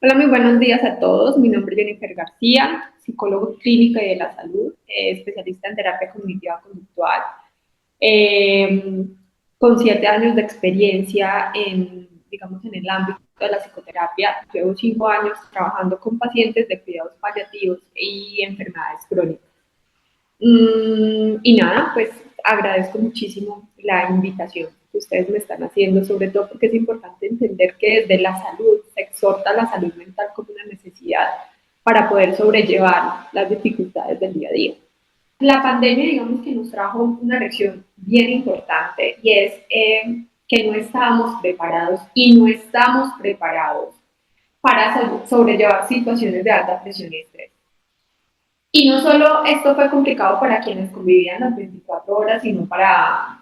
Hola, muy buenos días a todos. Mi nombre es Jennifer García, psicólogo clínica y de la salud, especialista en terapia cognitiva conductual, eh, con 7 años de experiencia en el ámbito de la psicoterapia. Llevo 5 años trabajando con pacientes de cuidados paliativos y enfermedades crónicas. Y nada, pues agradezco muchísimo la invitación que ustedes me están haciendo, sobre todo porque es importante entender que desde la salud se exhorta la salud mental como una necesidad para poder sobrellevar las dificultades del día a día. La pandemia, digamos que nos trajo una lección bien importante y es que no estábamos preparados y no estamos preparados para sobrellevar situaciones de alta presión y estrés. Y no solo esto fue complicado para quienes convivían las 24 horas, sino para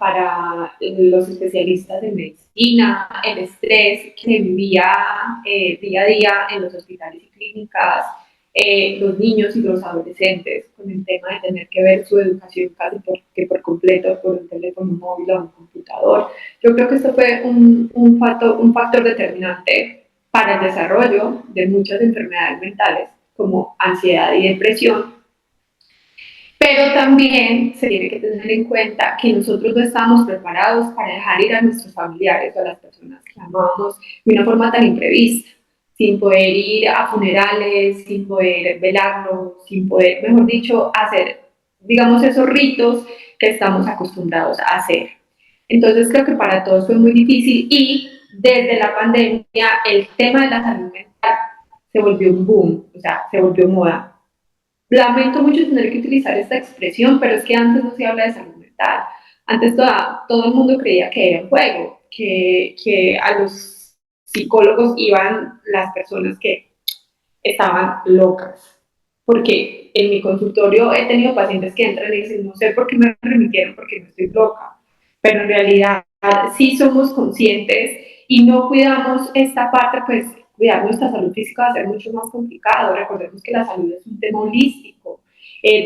los especialistas de medicina, el estrés que se vivía día a día en los hospitales y clínicas, los niños y los adolescentes, con el tema de tener que ver su educación casi por completo por un teléfono móvil o un computador. Yo creo que esto fue un factor determinante para el desarrollo de muchas enfermedades mentales, como ansiedad y depresión, pero también se tiene que tener en cuenta que nosotros no estamos preparados para dejar ir a nuestros familiares o a las personas que amamos de una forma tan imprevista, sin poder ir a funerales, sin poder velarlos, sin poder, mejor dicho, hacer, digamos, esos ritos que estamos acostumbrados a hacer. Entonces creo que para todos fue muy difícil y desde la pandemia el tema de la salud mental se volvió un boom, o sea, se volvió moda. Lamento mucho tener que utilizar esta expresión, pero es que antes no se habla de salud mental. Antes todo el mundo creía que era un juego, que a los psicólogos iban las personas que estaban locas. Porque en mi consultorio he tenido pacientes que entran y dicen, no sé por qué me remitieron, porque no estoy loca. Pero en realidad sí somos conscientes y no cuidamos esta parte, pues cuidar nuestra salud física va a ser mucho más complicado. Recordemos que la salud es un tema holístico,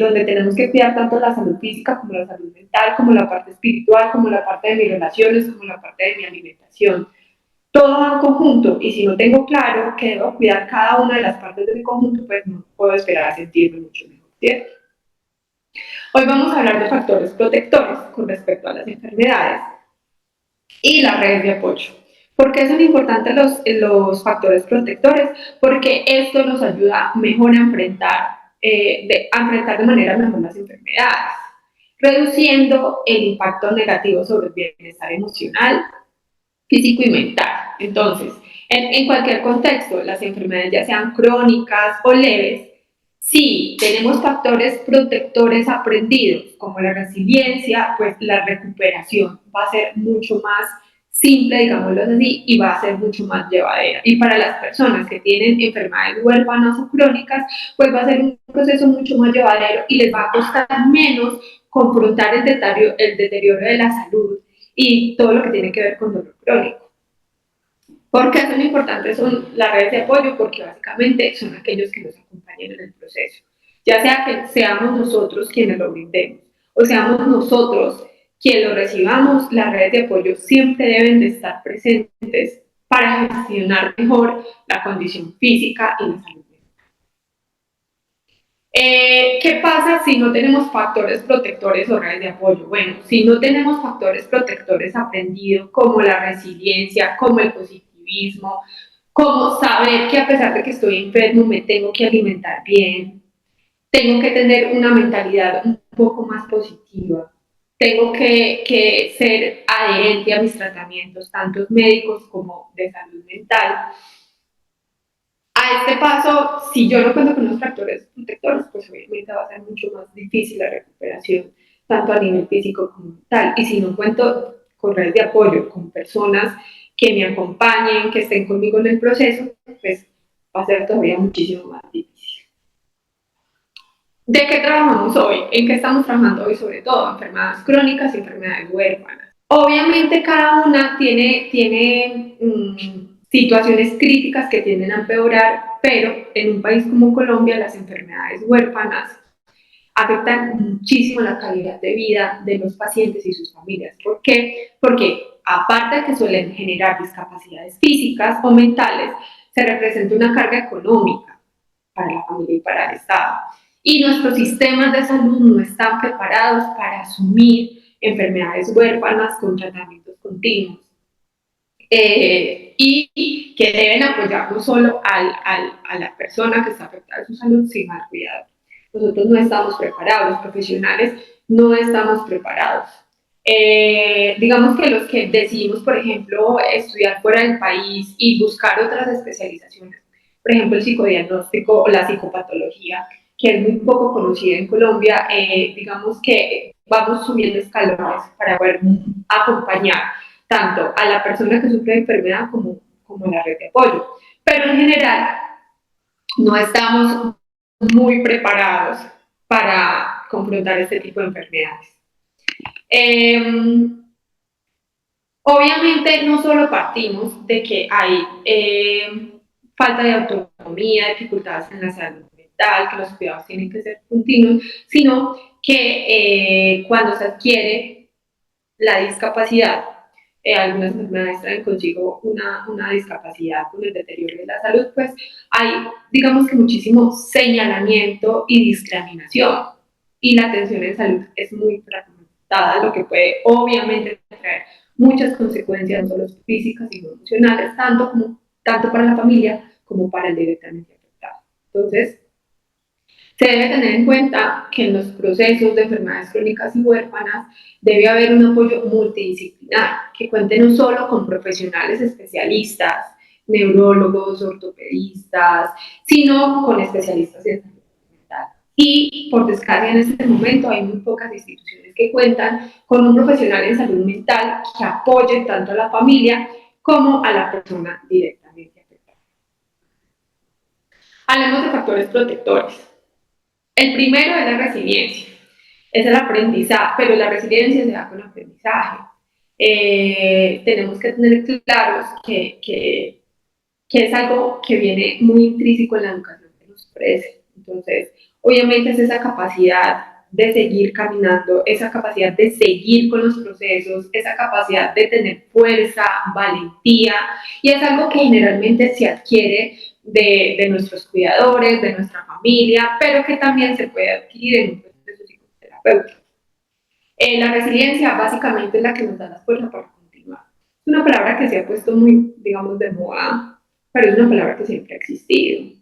donde tenemos que cuidar tanto la salud física como la salud mental, como la parte espiritual, como la parte de mis relaciones, como la parte de mi alimentación. Todo va en conjunto, y si no tengo claro que debo cuidar cada una de las partes del conjunto, pues no puedo esperar a sentirme mucho mejor, ¿cierto? Hoy vamos a hablar de factores protectores con respecto a las enfermedades y las redes de apoyo. ¿Por qué son importantes los factores protectores? Porque esto nos ayuda mejor a enfrentar de manera mejor las enfermedades, reduciendo el impacto negativo sobre el bienestar emocional, físico y mental. Entonces, en cualquier contexto, las enfermedades ya sean crónicas o leves, si tenemos factores protectores aprendidos, como la resiliencia, pues la recuperación va a ser mucho más simple, digámoslo así, y va a ser mucho más llevadera. Y para las personas que tienen enfermedades huérfanas o crónicas, pues va a ser un proceso mucho más llevadero y les va a costar menos confrontar el deterioro de la salud y todo lo que tiene que ver con dolor crónico. ¿Por qué son importantes son las redes de apoyo? Porque básicamente son aquellos que nos acompañan en el proceso. Ya sea que seamos nosotros quienes lo brindemos o seamos nosotros quienes lo recibamos, las redes de apoyo siempre deben de estar presentes para gestionar mejor la condición física y la salud. ¿Qué pasa si no tenemos factores protectores o redes de apoyo? Bueno, si no tenemos factores protectores aprendidos como la resiliencia, como el positivismo, como saber que a pesar de que estoy enfermo me tengo que alimentar bien, tengo que tener una mentalidad un poco más positiva, tengo que ser adherente a mis tratamientos, tanto médicos como de salud mental. A este paso, si yo no cuento con los factores protectores, pues obviamente va a ser mucho más difícil la recuperación, tanto a nivel físico como mental. Y si no cuento con redes de apoyo, con personas que me acompañen, que estén conmigo en el proceso, pues va a ser todavía muchísimo más difícil. ¿De qué trabajamos hoy? ¿En qué estamos trabajando hoy? Sobre todo enfermedades crónicas y enfermedades huérfanas. Obviamente cada una tiene situaciones críticas que tienden a empeorar, pero en un país como Colombia las enfermedades huérfanas afectan muchísimo la calidad de vida de los pacientes y sus familias. ¿Por qué? Porque aparte de que suelen generar discapacidades físicas o mentales, se representa una carga económica para la familia y para el Estado. Y nuestros sistemas de salud no están preparados para asumir enfermedades huérfanas con tratamientos continuos. Y que deben apoyar no solo a la persona que está afectada de su salud, sino al cuidado. Nosotros no estamos preparados, los profesionales no estamos preparados. Digamos que los que decidimos, por ejemplo, estudiar fuera del país y buscar otras especializaciones, por ejemplo, el psicodiagnóstico o la psicopatología, que es muy poco conocida en Colombia, digamos que vamos subiendo escalones para poder acompañar tanto a la persona que sufre de enfermedad como a la red de apoyo. Pero en general no estamos muy preparados para confrontar este tipo de enfermedades. Obviamente no solo partimos de que hay falta de autonomía, dificultades en la salud mental, que los cuidados tienen que ser continuos, sino que cuando se adquiere la discapacidad, algunas enfermedades traen consigo una discapacidad con el deterioro de la salud, pues hay, digamos que muchísimo señalamiento y discriminación. Y la atención en salud es muy fragmentada, lo que puede obviamente traer muchas consecuencias, no solo físicas, sino emocionales, tanto para la familia como para el directamente afectado. Entonces, se debe tener en cuenta que en los procesos de enfermedades crónicas y huérfanas debe haber un apoyo multidisciplinar que cuente no solo con profesionales especialistas, neurólogos, ortopedistas, sino con especialistas en salud mental. Y por desgracia en este momento hay muy pocas instituciones que cuentan con un profesional en salud mental que apoye tanto a la familia como a la persona directamente afectada. Hablemos de factores protectores. El primero es la resiliencia, es el aprendizaje, pero la resiliencia se da con aprendizaje. Tenemos que tener claros que es algo que viene muy intrínseco en la educación que nos ofrece. Entonces, obviamente es esa capacidad de seguir caminando, esa capacidad de seguir con los procesos, esa capacidad de tener fuerza, valentía, y es algo que generalmente se adquiere de nuestros cuidadores, de nuestra familia, pero que también se puede adquirir en un proceso psicoterapéutico. La resiliencia básicamente es la que nos da la fuerza para continuar. Es una palabra que se ha puesto muy, digamos, de moda, pero es una palabra que siempre ha existido.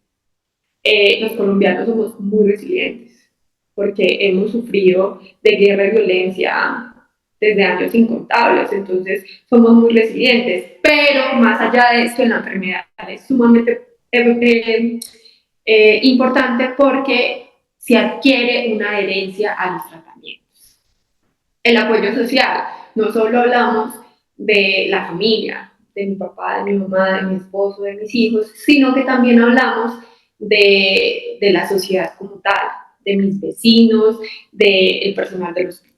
Los colombianos somos muy resilientes porque hemos sufrido de guerra y violencia desde años incontables, entonces somos muy resilientes, pero más allá de esto, la enfermedad es sumamente importante porque se adquiere una adherencia a los tratamientos. El apoyo social, no solo hablamos de la familia, de mi papá, de mi mamá, de mi esposo, de mis hijos, sino que también hablamos de la sociedad como tal, de mis vecinos, del personal del hospital,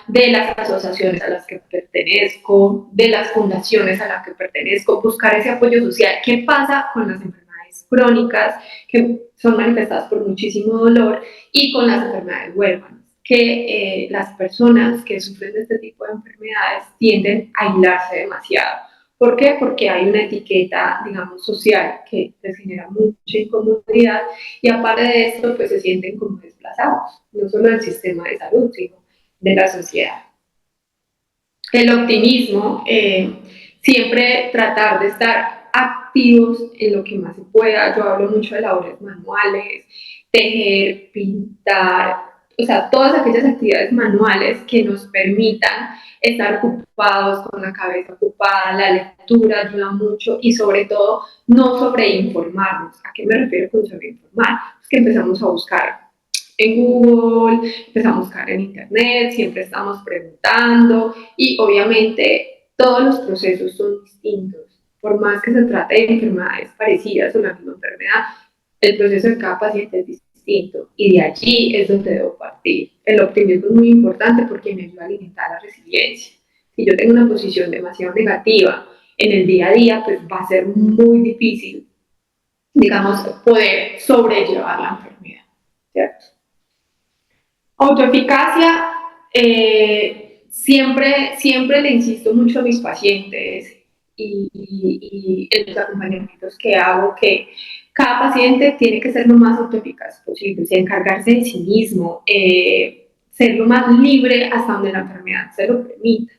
de las asociaciones a las que pertenezco, de las fundaciones a las que pertenezco, buscar ese apoyo social. ¿Qué pasa con las enfermedades crónicas que son manifestadas por muchísimo dolor y con las enfermedades huérfanas? Que las personas que sufren de este tipo de enfermedades tienden a aislarse demasiado. ¿Por qué? Porque hay una etiqueta, digamos, social que les genera mucha incomodidad y aparte de esto, pues se sienten como desplazados, no solo del sistema de salud, sino de la sociedad. El optimismo, siempre tratar de estar activos en lo que más se pueda. Yo hablo mucho de labores manuales, tejer, pintar, o sea, todas aquellas actividades manuales que nos permitan estar ocupados, con la cabeza ocupada. La lectura ayuda mucho y sobre todo no sobreinformarnos. ¿A qué me refiero con sobreinformar? Es que empezamos a buscar en Google, empezamos a buscar en Internet, siempre estamos preguntando y obviamente todos los procesos son distintos. Por más que se trate de enfermedades parecidas o la misma enfermedad, el proceso de cada paciente es distinto y de allí es donde debo partir. El optimismo es muy importante porque me ayuda a alimentar la resiliencia. Si yo tengo una posición demasiado negativa en el día a día, pues va a ser muy difícil, digamos, poder sobrellevar la enfermedad, ¿cierto? Autoeficacia, siempre le insisto mucho a mis pacientes y en los acompañamientos que hago, que cada paciente tiene que ser lo más autoeficaz posible, o sea, encargarse de sí mismo, ser lo más libre hasta donde la enfermedad se lo permita.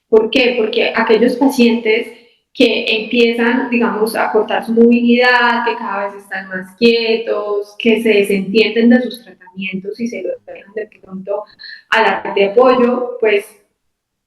¿Por qué? Porque aquellos pacientes que empiezan, digamos, a cortar su movilidad, que cada vez están más quietos, que se desentienden de sus tratamientos y se los dejan de pronto a la red de apoyo, pues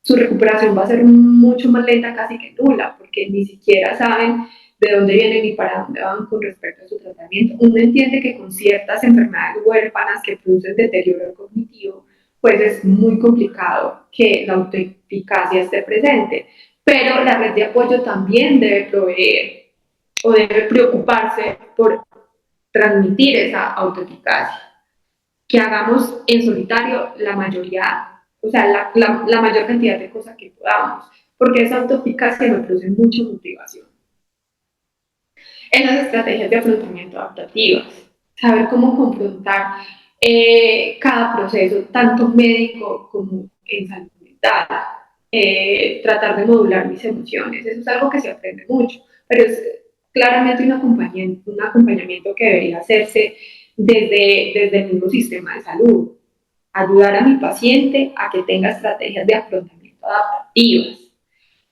su recuperación va a ser mucho más lenta, casi que nula, porque ni siquiera saben de dónde vienen ni para dónde van con respecto a su tratamiento. Uno entiende que con ciertas enfermedades huérfanas que producen deterioro cognitivo, pues es muy complicado que la autoeficacia esté presente. Pero la red de apoyo también debe proveer o debe preocuparse por transmitir esa autoeficacia. Que hagamos en solitario la mayoría, o sea, la mayor cantidad de cosas que podamos, porque esa autoeficacia me produce mucha motivación. Esas estrategias de afrontamiento adaptativas, saber cómo confrontar cada proceso, tanto médico como en salud mental, tratar de modular mis emociones, eso es algo que se aprende mucho, pero es claramente un acompañamiento que debería hacerse desde el mismo sistema de salud, ayudar a mi paciente a que tenga estrategias de afrontamiento adaptativas,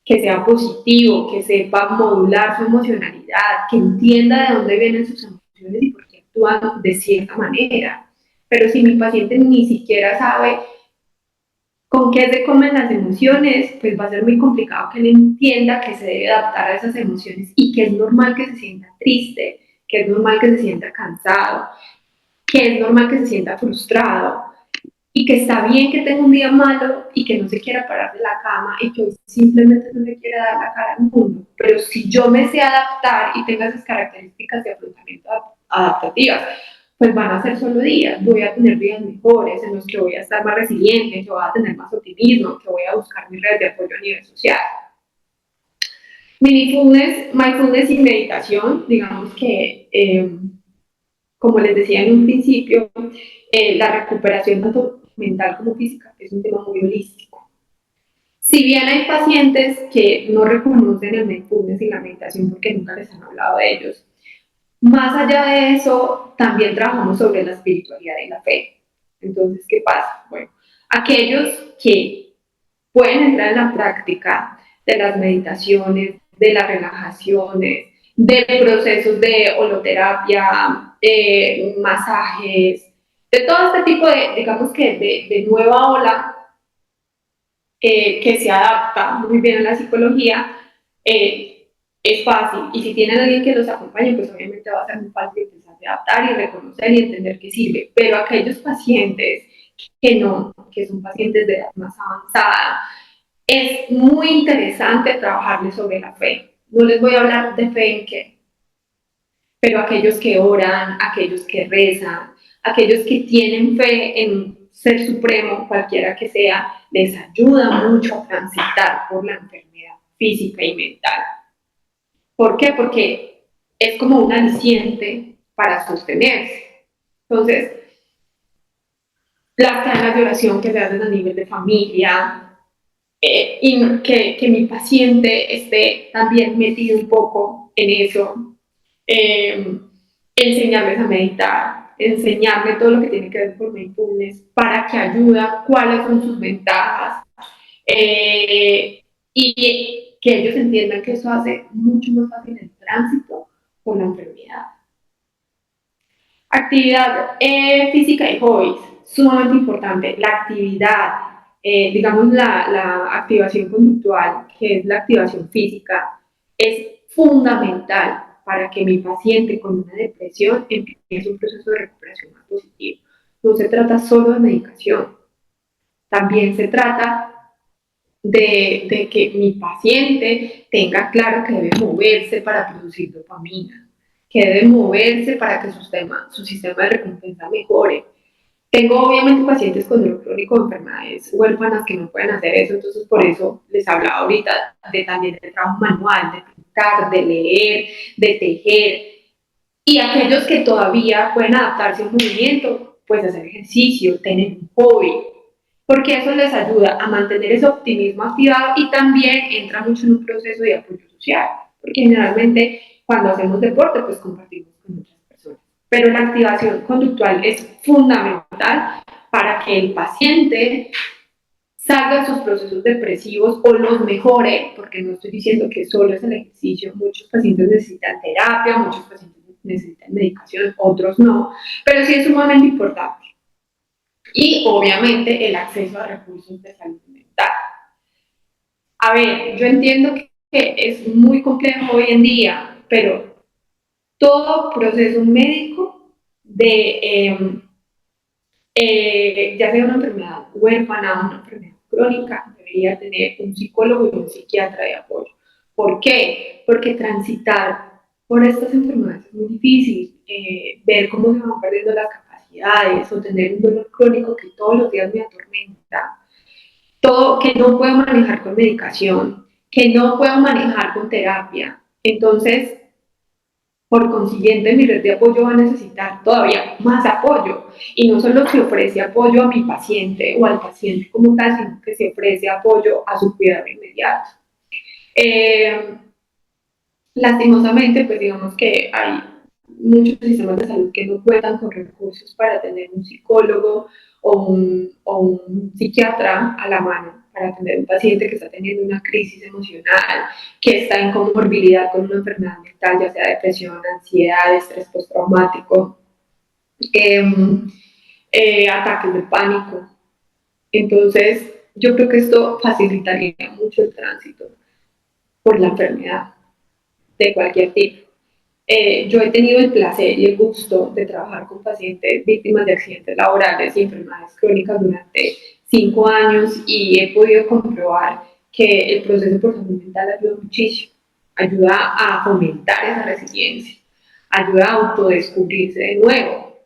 que sea positivo, que sepa modular su emocionalidad, que entienda de dónde vienen sus emociones y por qué actúan de cierta manera. Pero si mi paciente ni siquiera sabe con qué se comen las emociones, pues va a ser muy complicado que él entienda que se debe adaptar a esas emociones y que es normal que se sienta triste, que es normal que se sienta cansado, que es normal que se sienta frustrado y que está bien que tenga un día malo y que no se quiera parar de la cama y que simplemente no le quiera dar la cara al mundo. Pero si yo me sé adaptar y tengo esas características de afrontamiento adaptativas, pues van a ser solo días. Voy a tener días mejores en los que voy a estar más resiliente, que voy a tener más optimismo, que voy a buscar mi red de apoyo a nivel social. Mindfulness y meditación, digamos que, como les decía en un principio, la recuperación tanto mental como física es un tema muy holístico. Si bien hay pacientes que no reconocen el mindfulness y la meditación porque nunca les han hablado de ellos, más allá de eso, también trabajamos sobre la espiritualidad y la fe. Entonces, ¿qué pasa? Bueno, aquellos que pueden entrar en la práctica de las meditaciones, de las relajaciones, de procesos de holoterapia, masajes, de todo este tipo de, digamos que de nueva ola que se adapta muy bien a la psicología, es fácil. Y si tienen a alguien que los acompañe, pues obviamente va a ser muy fácil empezar a adaptar y reconocer y entender que sirve. Pero aquellos pacientes que no, que son pacientes de edad más avanzada, es muy interesante trabajarles sobre la fe. No les voy a hablar de fe en qué, pero aquellos que oran, aquellos que rezan, aquellos que tienen fe en un ser supremo, cualquiera que sea, les ayuda mucho a transitar por la enfermedad física y mental. ¿Por qué? Porque es como un aliciente para sostenerse. Entonces, las cadenas de oración que se hacen a nivel de familia, y que mi paciente esté también metido un poco en eso, eh, enseñarles a meditar, enseñarles todo lo que tiene que ver con mindfulness, para que ayuda, cuáles son sus ventajas, y que ellos entiendan que eso hace mucho más fácil el tránsito con la enfermedad. Actividad física y hobbies, sumamente importante. La actividad, digamos la activación conductual, que es la activación física, es fundamental para que mi paciente con una depresión empiece un proceso de recuperación más positivo. No se trata solo de medicación, también se trata de que mi paciente tenga claro que debe moverse para producir dopamina, que debe moverse para que su sistema de recompensa mejore. Tengo obviamente pacientes con dolor crónico, enfermedades huérfanas que no pueden hacer eso, entonces por eso les hablaba ahorita también del trabajo manual, de pintar, de leer, de tejer. Y aquellos que todavía pueden adaptarse a un movimiento, pues hacer ejercicio, tener un hobby, porque eso les ayuda a mantener ese optimismo activado y también entra mucho en un proceso de apoyo social, porque generalmente cuando hacemos deporte, pues compartimos con otras personas. Pero la activación conductual es fundamental para que el paciente salga de sus procesos depresivos o los mejore, porque no estoy diciendo que solo es el ejercicio, muchos pacientes necesitan terapia, muchos pacientes necesitan medicación, otros no, pero sí es sumamente importante. Y obviamente el acceso a recursos de salud mental. A ver, yo entiendo que es muy complejo hoy en día, pero todo proceso médico de ya sea una enfermedad huérfana o una enfermedad crónica, debería tener un psicólogo y un psiquiatra de apoyo. ¿Por qué? Porque transitar por estas enfermedades es muy difícil, ver cómo se van perdiendo las capacidades o tener un dolor crónico que todos los días me atormenta, todo que no puedo manejar con medicación, que no puedo manejar con terapia. Entonces, por consiguiente, mi red de apoyo va a necesitar todavía más apoyo. Y no solo se ofrece apoyo a mi paciente o al paciente como tal, sino que se ofrece apoyo a su cuidado inmediato. Eh, Lastimosamente, pues digamos que hay muchos sistemas de salud que no cuentan con recursos para tener un psicólogo o un psiquiatra a la mano para atender a un paciente que está teniendo una crisis emocional, que está en comorbilidad con una enfermedad mental, ya sea depresión, ansiedad, estrés postraumático, eh, ataques de pánico. Entonces, yo creo que esto facilitaría mucho el tránsito por la enfermedad de cualquier tipo. Yo he tenido el placer y el gusto de trabajar con pacientes víctimas de accidentes laborales y enfermedades crónicas durante 5 años y he podido comprobar que el proceso por salud mental ayuda muchísimo, ayuda a fomentar esa resiliencia, ayuda a autodescubrirse de nuevo,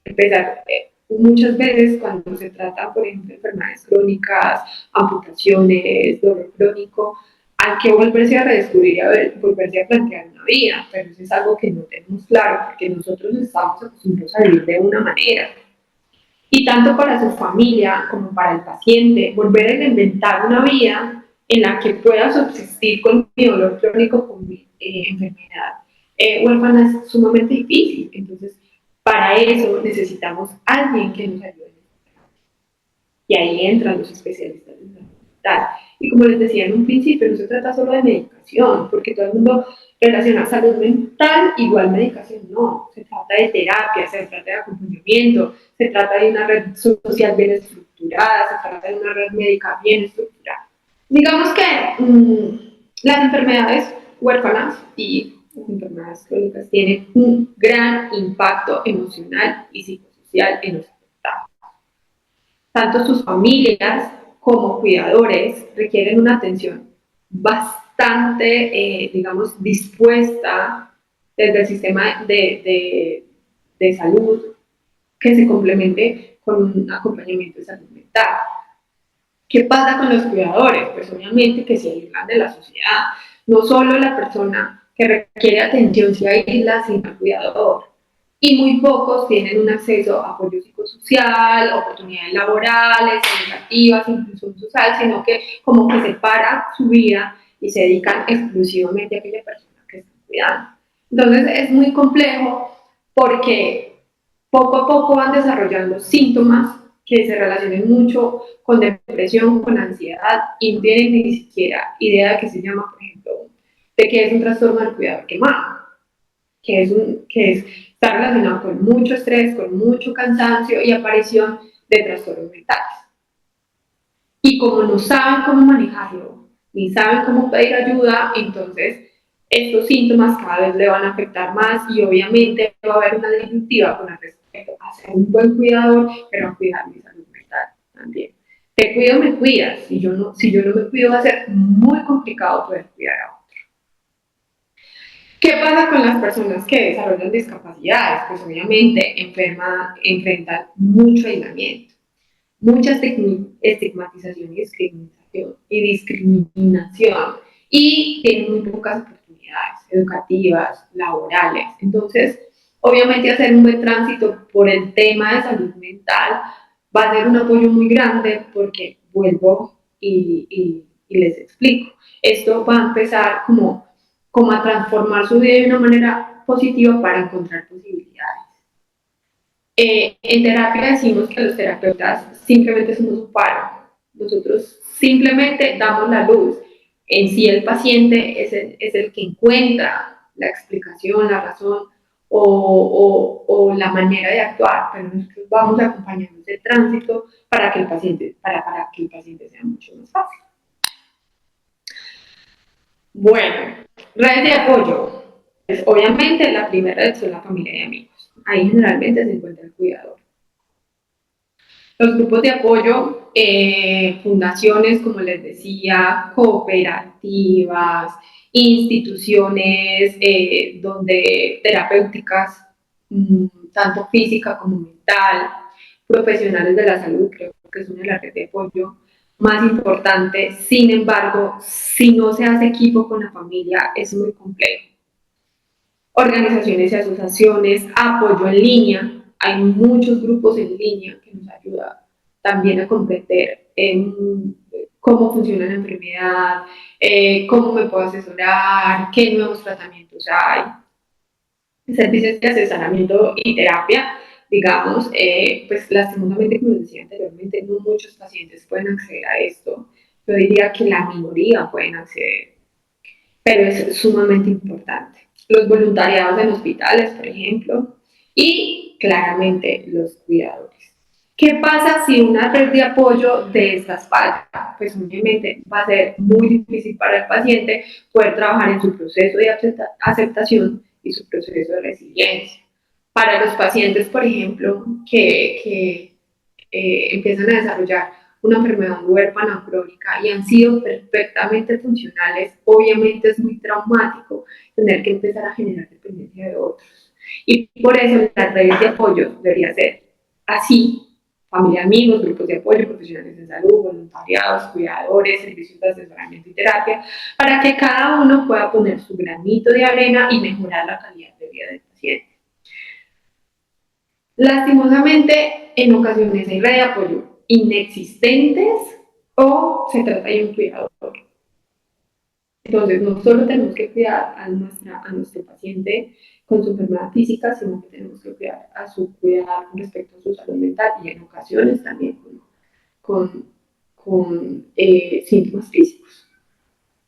empezar. Muchas veces cuando se trata, por ejemplo, de enfermedades crónicas, amputaciones, dolor crónico, hay que volverse a redescubrir y a volverse a plantear una vida, pero eso es algo que no tenemos claro porque nosotros estamos acostumbrados a vivir de una manera. Y tanto para su familia como para el paciente, volver a inventar una vida en la que pueda subsistir con mi dolor crónico, con mi enfermedad huérfana es sumamente difícil. Entonces, para eso necesitamos alguien que nos ayude. Y ahí entran los especialistas en salud mental. Y como les decía en un principio, no se trata solo de medicación, porque todo el mundo relaciona salud mental igual medicación. No, se trata de terapia, se trata de acompañamiento, se trata de una red social bien estructurada, se trata de una red médica bien estructurada. Digamos que las enfermedades huérfanas y las enfermedades crónicas tienen un gran impacto emocional y psicosocial en los afectados. Tanto sus familias como cuidadores requieren una atención bastante, digamos, dispuesta desde el sistema de salud que se complemente con un acompañamiento de salud mental. ¿Qué pasa con los cuidadores? Pues obviamente que se aíslan de la sociedad. No solo la persona que requiere atención se aísla sin el cuidador. Y muy pocos tienen un acceso a apoyo psicosocial, oportunidades laborales, educativas, inclusión social, sino que como que separa su vida y se dedican exclusivamente a aquella persona que está cuidando. Entonces es muy complejo porque poco a poco van desarrollando síntomas que se relacionen mucho con depresión, con ansiedad, y no tienen ni siquiera idea de qué se llama, por ejemplo, de qué es un trastorno del cuidado quemado, está relacionado con mucho estrés, con mucho cansancio y aparición de trastornos mentales. Y como no saben cómo manejarlo, ni saben cómo pedir ayuda, entonces estos síntomas cada vez le van a afectar más y obviamente va a haber una disyuntiva con respecto a ser un buen cuidador, pero a cuidar mi salud mental también. Te cuido, me cuidas. Si yo no me cuido, va a ser muy complicado poder cuidar a otros. ¿Qué pasa con las personas que desarrollan discapacidades? Pues obviamente enfrentan mucho aislamiento, mucha estigmatización y discriminación y tienen muy pocas oportunidades educativas, laborales. Entonces, obviamente hacer un buen tránsito por el tema de salud mental va a ser un apoyo muy grande porque vuelvo y les explico. Esto va a empezar como como a transformar su vida de una manera positiva para encontrar posibilidades. En terapia decimos que los terapeutas simplemente somos un faro. Nosotros simplemente damos la luz. En sí el paciente es el que encuentra la explicación, la razón o la manera de actuar, pero nosotros vamos acompañando ese tránsito para que el paciente sea mucho más fácil. Bueno, redes de apoyo. Pues, obviamente la primera red son la familia y amigos. Ahí generalmente se encuentra el cuidador. Los grupos de apoyo, fundaciones, como les decía, cooperativas, instituciones donde terapéuticas, tanto física como mental, profesionales de la salud, creo que es una de las redes de apoyo más importantes. Sin embargo, si no se hace equipo con la familia, es muy complejo. Organizaciones y asociaciones, apoyo en línea. Hay muchos grupos en línea que nos ayudan también a comprender cómo funciona la enfermedad, cómo me puedo asesorar, qué nuevos tratamientos hay. Servicios de asesoramiento y terapia, digamos, pues lastimosamente, como les decía anteriormente, no muchos pacientes pueden acceder a esto. Yo diría que la minoría pueden acceder, pero es sumamente importante. Los voluntariados en hospitales, por ejemplo, y claramente los cuidadores. ¿Qué pasa si una red de apoyo de estas falla? Pues obviamente va a ser muy difícil para el paciente poder trabajar en su proceso de aceptación y su proceso de resiliencia. Para los pacientes, por ejemplo, que empiezan a desarrollar una enfermedad huérfana o crónica y han sido perfectamente funcionales, obviamente es muy traumático tener que empezar a generar dependencia de otros. Y por eso las redes de apoyo debería ser así: familia, amigos, grupos de apoyo, profesionales de salud, voluntariados, cuidadores, servicios de asesoramiento y terapia, para que cada uno pueda poner su granito de arena y mejorar la calidad de vida del paciente. Lastimosamente, en ocasiones hay redes de apoyo inexistentes o se trata de un cuidador. Entonces, no solo tenemos que cuidar a nuestro paciente con su enfermedad física, sino que tenemos que cuidar con respecto a su salud mental y en ocasiones también con síntomas físicos.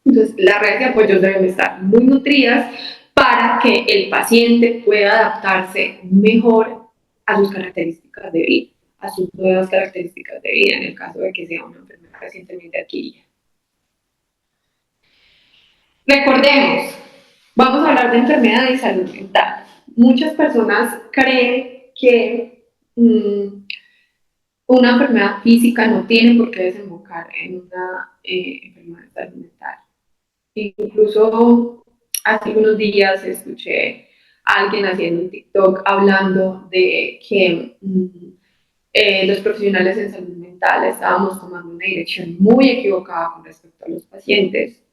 Entonces, las redes de apoyo deben estar muy nutridas para que el paciente pueda adaptarse mejor a sus características de vida, a sus nuevas características de vida, en el caso de que sea una enfermedad recientemente adquirida. Recordemos, vamos a hablar de enfermedad y salud mental. Muchas personas creen que una enfermedad física no tiene por qué desembocar en una enfermedad de salud mental. Incluso hace algunos días escuché a alguien haciendo un TikTok hablando de que los profesionales en salud mental estábamos tomando una dirección muy equivocada con respecto a los pacientes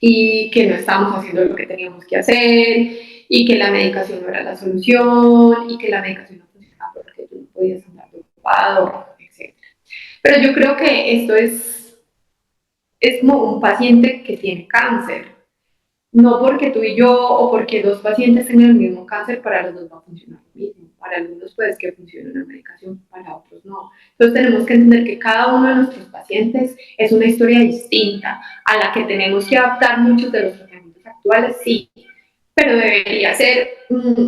y que no estábamos haciendo lo que teníamos que hacer y que la medicación no era la solución y que la medicación no funcionaba porque tú no podías andar ocupado, etc. Pero yo creo que esto es como un paciente que tiene cáncer. No porque tú y yo o porque dos pacientes tengan el mismo cáncer, para los dos va a funcionar lo mismo. Para algunos puede que funcione una medicación, para otros no. Entonces tenemos que entender que cada uno de nuestros pacientes es una historia distinta a la que tenemos que adaptar muchos de los tratamientos actuales, sí, pero debería ser,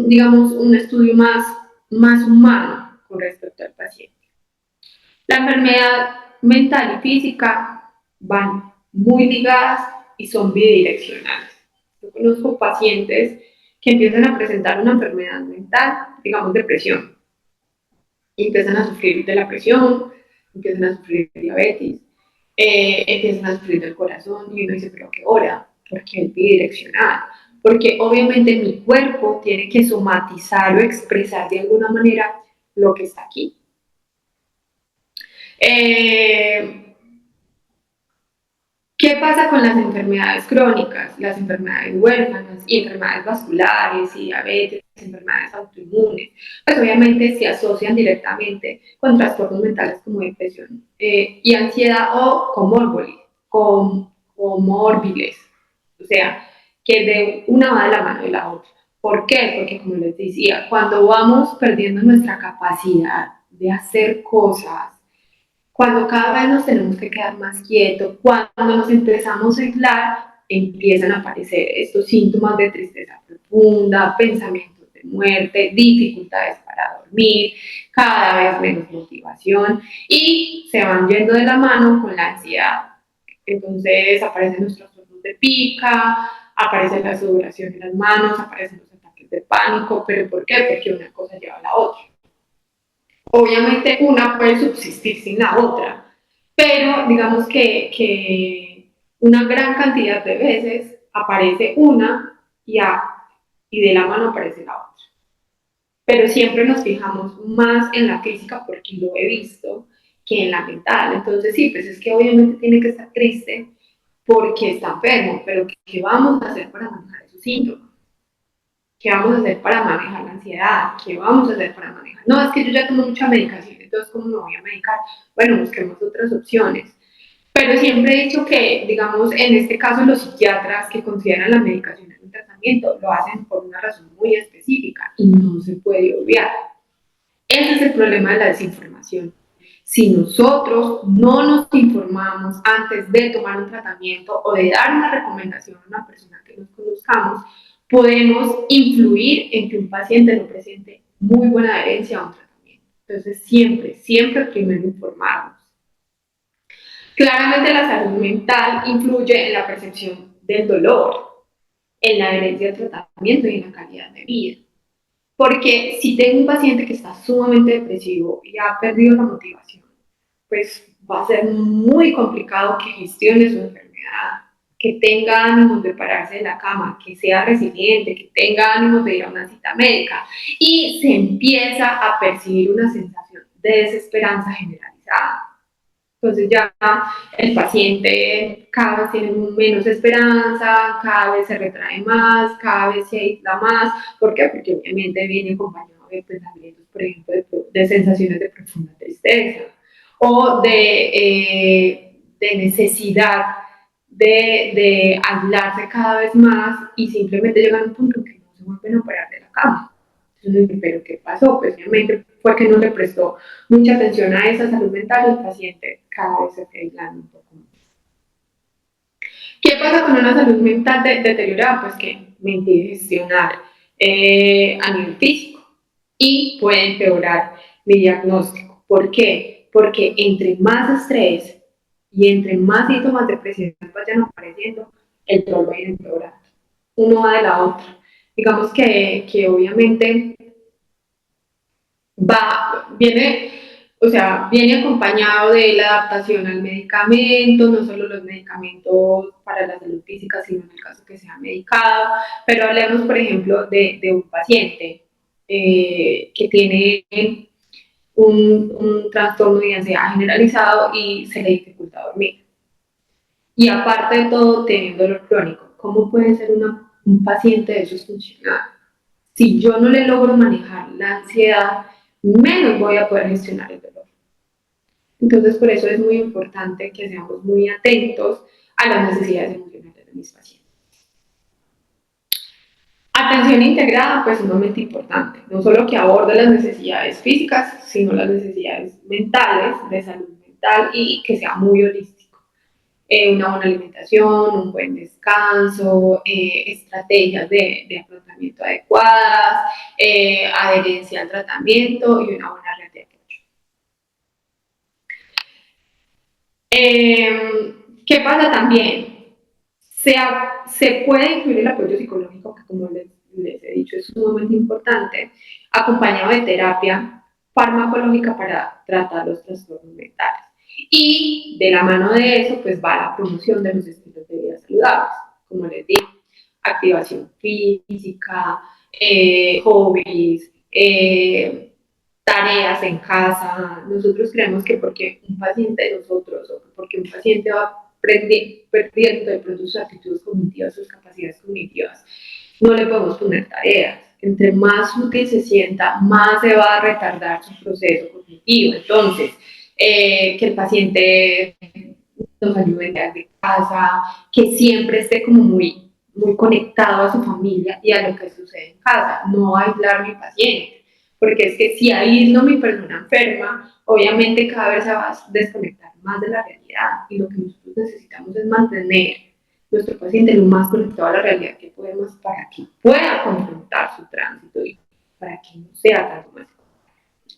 digamos, un estudio más humano con respecto al paciente. La enfermedad mental y física van muy ligadas y son bidireccionales. Yo conozco pacientes que empiezan a presentar una enfermedad mental, digamos depresión, y empiezan a sufrir de la presión, empiezan a sufrir de diabetes, empiezan a sufrir del corazón, y uno dice, pero ¿qué hora? Porque es bidireccional. Porque obviamente mi cuerpo tiene que somatizar o expresar de alguna manera lo que está aquí. ¿Qué pasa con las enfermedades crónicas, las enfermedades huérfanas y enfermedades vasculares y diabetes, enfermedades autoinmunes? Pues obviamente se asocian directamente con trastornos mentales como depresión y ansiedad o comórbiles. O sea, que de una va de la mano de la otra. ¿Por qué? Porque como les decía, cuando vamos perdiendo nuestra capacidad de hacer cosas, cuando cada vez nos tenemos que quedar más quietos, cuando nos empezamos a aislar, empiezan a aparecer estos síntomas de tristeza profunda, pensamientos de muerte, dificultades para dormir, cada vez menos motivación y se van yendo de la mano con la ansiedad. Entonces aparecen los trastornos de pica, aparece la sudoración en las manos, aparecen los ataques de pánico, pero ¿por qué? Porque una cosa lleva a la otra. Obviamente una puede subsistir sin la otra, pero digamos que una gran cantidad de veces aparece una y de la mano aparece la otra. Pero siempre nos fijamos más en la física porque lo he visto que en la mental. Entonces sí, pues es que obviamente tiene que estar triste porque está enfermo, pero ¿qué vamos a hacer para manejar esos síntomas? ¿Qué vamos a hacer para manejar la ansiedad? ¿Qué vamos a hacer para manejar? No, es que yo ya tomo mucha medicación, entonces ¿cómo me voy a medicar? Bueno, busquemos otras opciones. Pero siempre he dicho que, digamos, en este caso los psiquiatras que consideran la medicación en un tratamiento lo hacen por una razón muy específica y no se puede obviar. Ese es el problema de la desinformación. Si nosotros no nos informamos antes de tomar un tratamiento o de dar una recomendación a una persona que nos conozcamos, podemos influir en que un paciente no presente muy buena adherencia a un tratamiento. Entonces, siempre primero informarnos. Claramente la salud mental influye en la percepción del dolor, en la adherencia al tratamiento y en la calidad de vida. Porque si tengo un paciente que está sumamente depresivo y ha perdido la motivación, pues va a ser muy complicado que gestione su enfermedad, que tenga ánimos de pararse de la cama, que sea resiliente, que tenga ánimos de ir a una cita médica. Y se empieza a percibir una sensación de desesperanza generalizada. Entonces ya el paciente cada vez tiene menos esperanza, cada vez se retrae más, cada vez se aísla más. ¿Por qué? Porque obviamente viene acompañado de pensamientos, por ejemplo, de sensaciones de profunda tristeza o de necesidad de aislarse cada vez más y simplemente llegan a un punto en que no se vuelven a parar de la cama. Entonces, ¿pero qué pasó? Pues obviamente fue que no le prestó mucha atención a esa salud mental y el paciente cada vez se fue aislando un poco más. ¿Qué pasa con una salud mental deteriorada? Pues que me impide gestionar a nivel físico y puede empeorar mi diagnóstico. ¿Por qué? Porque entre más estrés y entre más síntomas depresivos vayan apareciendo, el dolor va a ir empeorando. Uno va de la otra. Digamos que obviamente viene, o sea, viene acompañado de la adaptación al medicamento, no solo los medicamentos para la salud física, sino en el caso que sea medicado. Pero hablemos, por ejemplo, de un paciente que tiene un trastorno de ansiedad generalizado y se le dificulta dormir. Y aparte de todo, tiene dolor crónico. ¿Cómo puede ser un paciente de esos funcional? Si yo no le logro manejar la ansiedad, menos voy a poder gestionar el dolor. Entonces, por eso es muy importante que seamos muy atentos a las necesidades emocionales de mis pacientes. Atención integrada, pues sumamente importante, no solo que aborde las necesidades físicas, sino las necesidades mentales, de salud mental y que sea muy holístico. Una buena alimentación, un buen descanso, estrategias de afrontamiento adecuadas, adherencia al tratamiento y una buena red de apoyo. ¿Qué pasa también? Se puede incluir el apoyo psicológico, que como les he dicho es sumamente importante, acompañado de terapia farmacológica para tratar los trastornos mentales. Y de la mano de eso, pues va la promoción de los estilos de vida saludables, como les digo, activación física, hobbies, tareas en casa. Nosotros creemos que porque un paciente de nosotros o porque un paciente va perdiendo de pronto sus actitudes cognitivas, sus capacidades cognitivas, no le podemos poner tareas. Entre más útil se sienta, más se va a retardar su proceso cognitivo. Entonces, que el paciente nos ayude en de casa, que siempre esté como muy muy conectado a su familia y a lo que sucede en casa, no aislar a mi paciente, porque es que si aíslo a mi persona enferma, obviamente cada vez se va a desconectar más de la realidad y lo que nosotros necesitamos es mantener nuestro paciente lo más conectado a la realidad que podemos para que pueda confrontar su tránsito y para que no sea tan mal.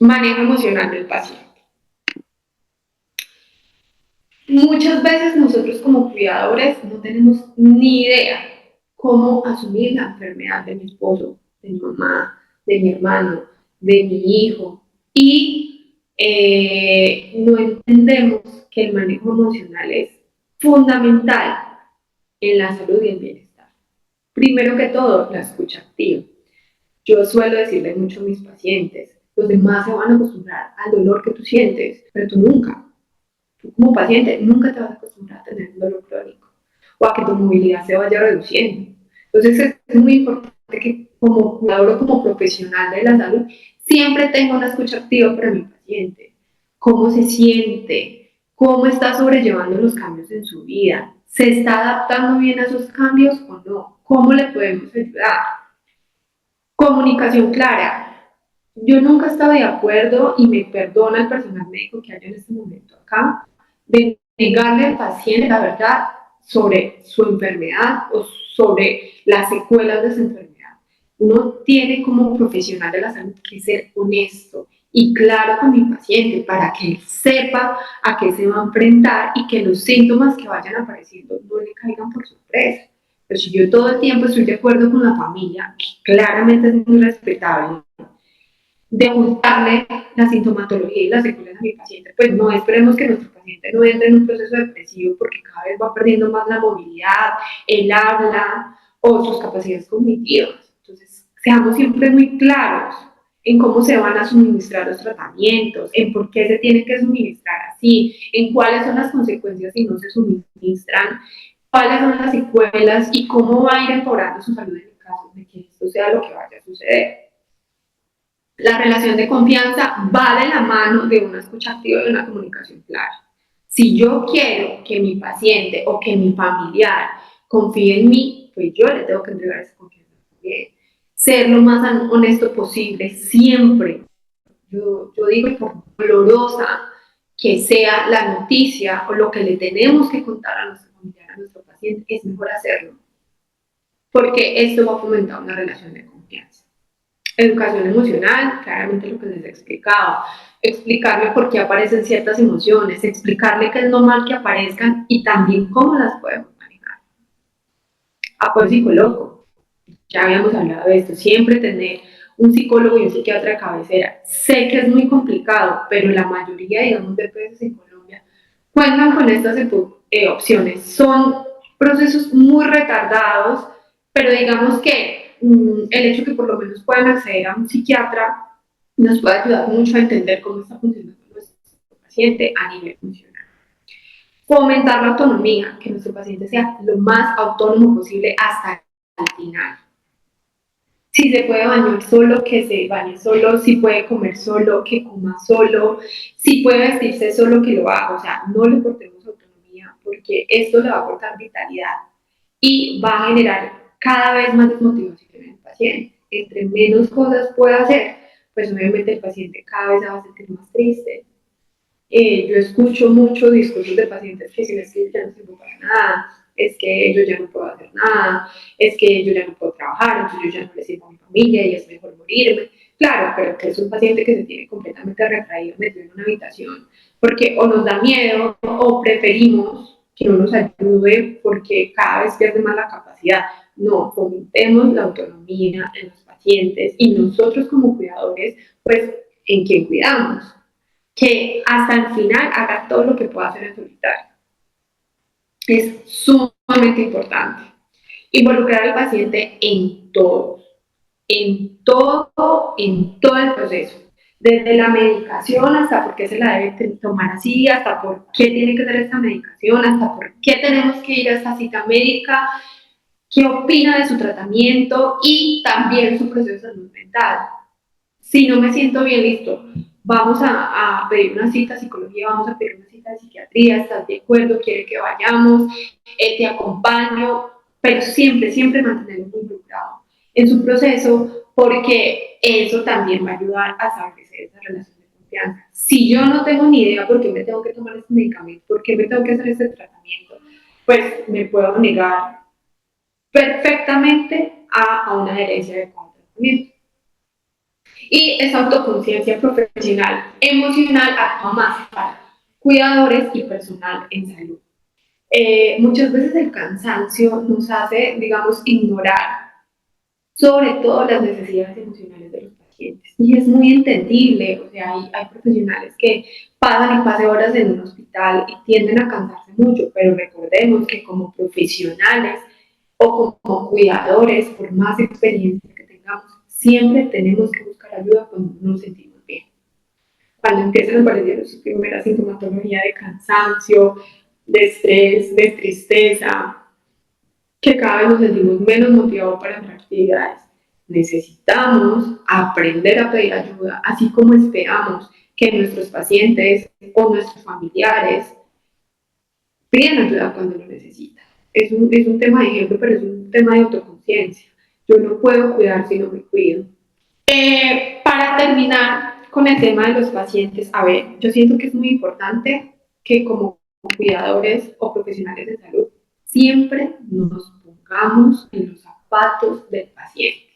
Manejo emocional del paciente. Muchas veces nosotros como cuidadores no tenemos ni idea cómo asumir la enfermedad de mi esposo, de mi mamá, de mi hermano, de mi hijo y no entendemos que el manejo emocional es fundamental en la salud y el bienestar. Primero que todo, la escucha activa. Yo suelo decirle mucho a mis pacientes, los demás se van a acostumbrar al dolor que tú sientes, pero tú nunca. Tú como paciente nunca te vas a acostumbrar a tener un dolor crónico o a que tu movilidad se vaya reduciendo. Entonces es muy importante que como cuidador o como profesional de la salud siempre tenga una escucha activa para mi paciente. ¿Cómo se siente? ¿Cómo está sobrellevando los cambios en su vida? ¿Se está adaptando bien a esos cambios o no? ¿Cómo le podemos ayudar? Comunicación clara. Yo nunca he estado de acuerdo y me perdona el personal médico que haya en este momento acá, de negarle al paciente la verdad sobre su enfermedad o sobre las secuelas de su enfermedad. Uno tiene como profesional de la salud que ser honesto y claro con mi paciente para que él sepa a qué se va a enfrentar y que los síntomas que vayan apareciendo no le caigan por sorpresa. Pero si yo todo el tiempo estoy de acuerdo con la familia, que claramente es muy respetable, de ocultarle la sintomatología y las secuelas a mi paciente, pues no esperemos que nuestro paciente no entre en un proceso depresivo porque cada vez va perdiendo más la movilidad, el habla o sus capacidades cognitivas. Entonces, seamos siempre muy claros en cómo se van a suministrar los tratamientos, en por qué se tiene que suministrar así, en cuáles son las consecuencias si no se suministran, cuáles son las secuelas y cómo va a ir empeorando su salud en el caso de que esto sea lo que vaya a suceder. La relación de confianza va de la mano de una escucha activa y de una comunicación clara. Si yo quiero que mi paciente o que mi familiar confíe en mí, pues yo le tengo que entregar esa confianza también. Ser lo más honesto posible, siempre. Yo digo, por dolorosa que sea la noticia o lo que le tenemos que contar a nuestro familiar, a nuestro paciente, es mejor hacerlo. Porque esto va a fomentar una relación de confianza. Educación emocional, claramente lo que les he explicado, explicarle por qué aparecen ciertas emociones, explicarle que es normal que aparezcan y también cómo las podemos manejar. Apoyo psicológico, ya habíamos hablado de esto, siempre tener un psicólogo y un psiquiatra de cabecera. Sé que es muy complicado, pero la mayoría, digamos, de veces en Colombia cuentan con estas opciones. Son procesos muy retardados, pero digamos que el hecho que por lo menos puedan acceder a un psiquiatra nos puede ayudar mucho a entender cómo está funcionando nuestro paciente a nivel funcional. Fomentar la autonomía, que nuestro paciente sea lo más autónomo posible hasta el final. Si se puede bañar solo, que se bañe solo, si puede comer solo, que coma solo, si puede vestirse solo, que lo haga. O sea, no le cortemos autonomía porque esto le va a aportar vitalidad y va a generar cada vez más desmotivación en el paciente. Entre menos cosas pueda hacer, pues obviamente el paciente cada vez se va a sentir más triste. Yo escucho mucho discursos de pacientes que dicen es que ya no sirvo para nada, es que yo ya no puedo hacer nada, es que yo ya no puedo trabajar, entonces yo ya no le sirvo a mi familia y es mejor morirme. Claro, pero que es un paciente que se tiene completamente retraído, metido en una habitación, porque o nos da miedo o preferimos que no nos ayude porque cada vez pierde más la capacidad. No, fomentemos la autonomía en los pacientes y nosotros como cuidadores, pues en quien cuidamos, que hasta el final haga todo lo que pueda hacer en solitario. Es sumamente importante. Involucrar al paciente en todo el proceso. Desde la medicación hasta por qué se la debe tomar así, hasta por qué tiene que ser esta medicación, hasta por qué tenemos que ir a esta cita médica, qué opina de su tratamiento y también su proceso de salud mental. Si no me siento bien, listo, vamos a pedir una cita de psicología, vamos a pedir una cita de psiquiatría, ¿estás de acuerdo? ¿Quiere que vayamos? Te acompaño. pero siempre, siempre mantenerlo involucrado en su proceso, porque eso también va a ayudar a establecer esa relación de confianza. Si yo no tengo ni idea por qué me tengo que tomar este medicamento, por qué me tengo que hacer este tratamiento, pues me puedo negar perfectamente a una adherencia de tratamiento. Y esa autoconciencia profesional, emocional, actúa más para cuidadores y personal en salud. Muchas veces el cansancio nos hace, digamos, ignorar sobre todo las necesidades emocionales de los pacientes. Y es muy entendible, o sea, hay profesionales que pasan y pasan horas en un hospital y tienden a cansarse mucho, pero recordemos que como profesionales o como cuidadores, por más experiencia que tengamos, siempre tenemos que buscar ayuda cuando nos sentimos bien. Cuando empiezan a aparecer su primera sintomatología de cansancio, de estrés, de tristeza, que cada vez nos sentimos menos motivados para hacer actividades. Necesitamos aprender a pedir ayuda, así como esperamos que nuestros pacientes o nuestros familiares pidan ayuda cuando lo necesitan. Es un tema de ejemplo, pero es un tema de autoconciencia. Yo no puedo cuidar si no me cuido. Para terminar con el tema de los pacientes, a ver, yo siento que es muy importante que como cuidadores o profesionales de salud siempre nos pongamos en los zapatos del paciente.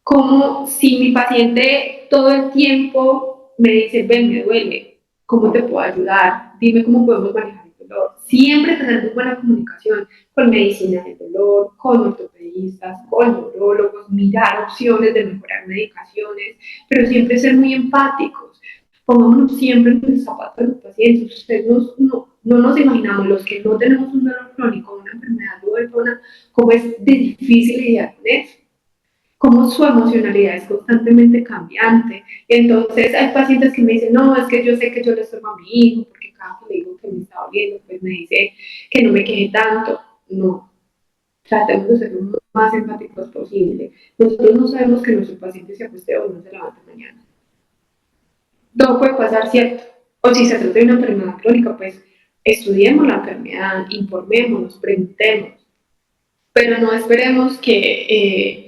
Como si mi paciente todo el tiempo me dice, ven, me duele, ¿cómo te puedo ayudar? Dime cómo podemos manejar el dolor. Siempre tener muy buena comunicación con medicina del dolor, con ortopedistas, con neurólogos, mirar opciones de mejorar medicaciones, pero siempre ser muy empáticos. Pongámonos siempre en los zapatos de los pacientes. Ustedes no nos imaginamos, los que no tenemos un dolor crónico, una enfermedad huérfana, cómo es de difícil lidiar con eso, cómo su emocionalidad es constantemente cambiante. Entonces hay pacientes que me dicen, no, es que yo sé que yo le estorbo a mi hijo, porque cada que le digo que me está doliendo, pues me dice que no me queje tanto. No, tratemos de ser lo más empáticos posible. Nosotros no sabemos que nuestro paciente se acueste o no se levante mañana. Todo puede pasar, ¿cierto? O si se trata de una enfermedad crónica, pues estudiemos la enfermedad, informémonos, preguntemos, pero no esperemos que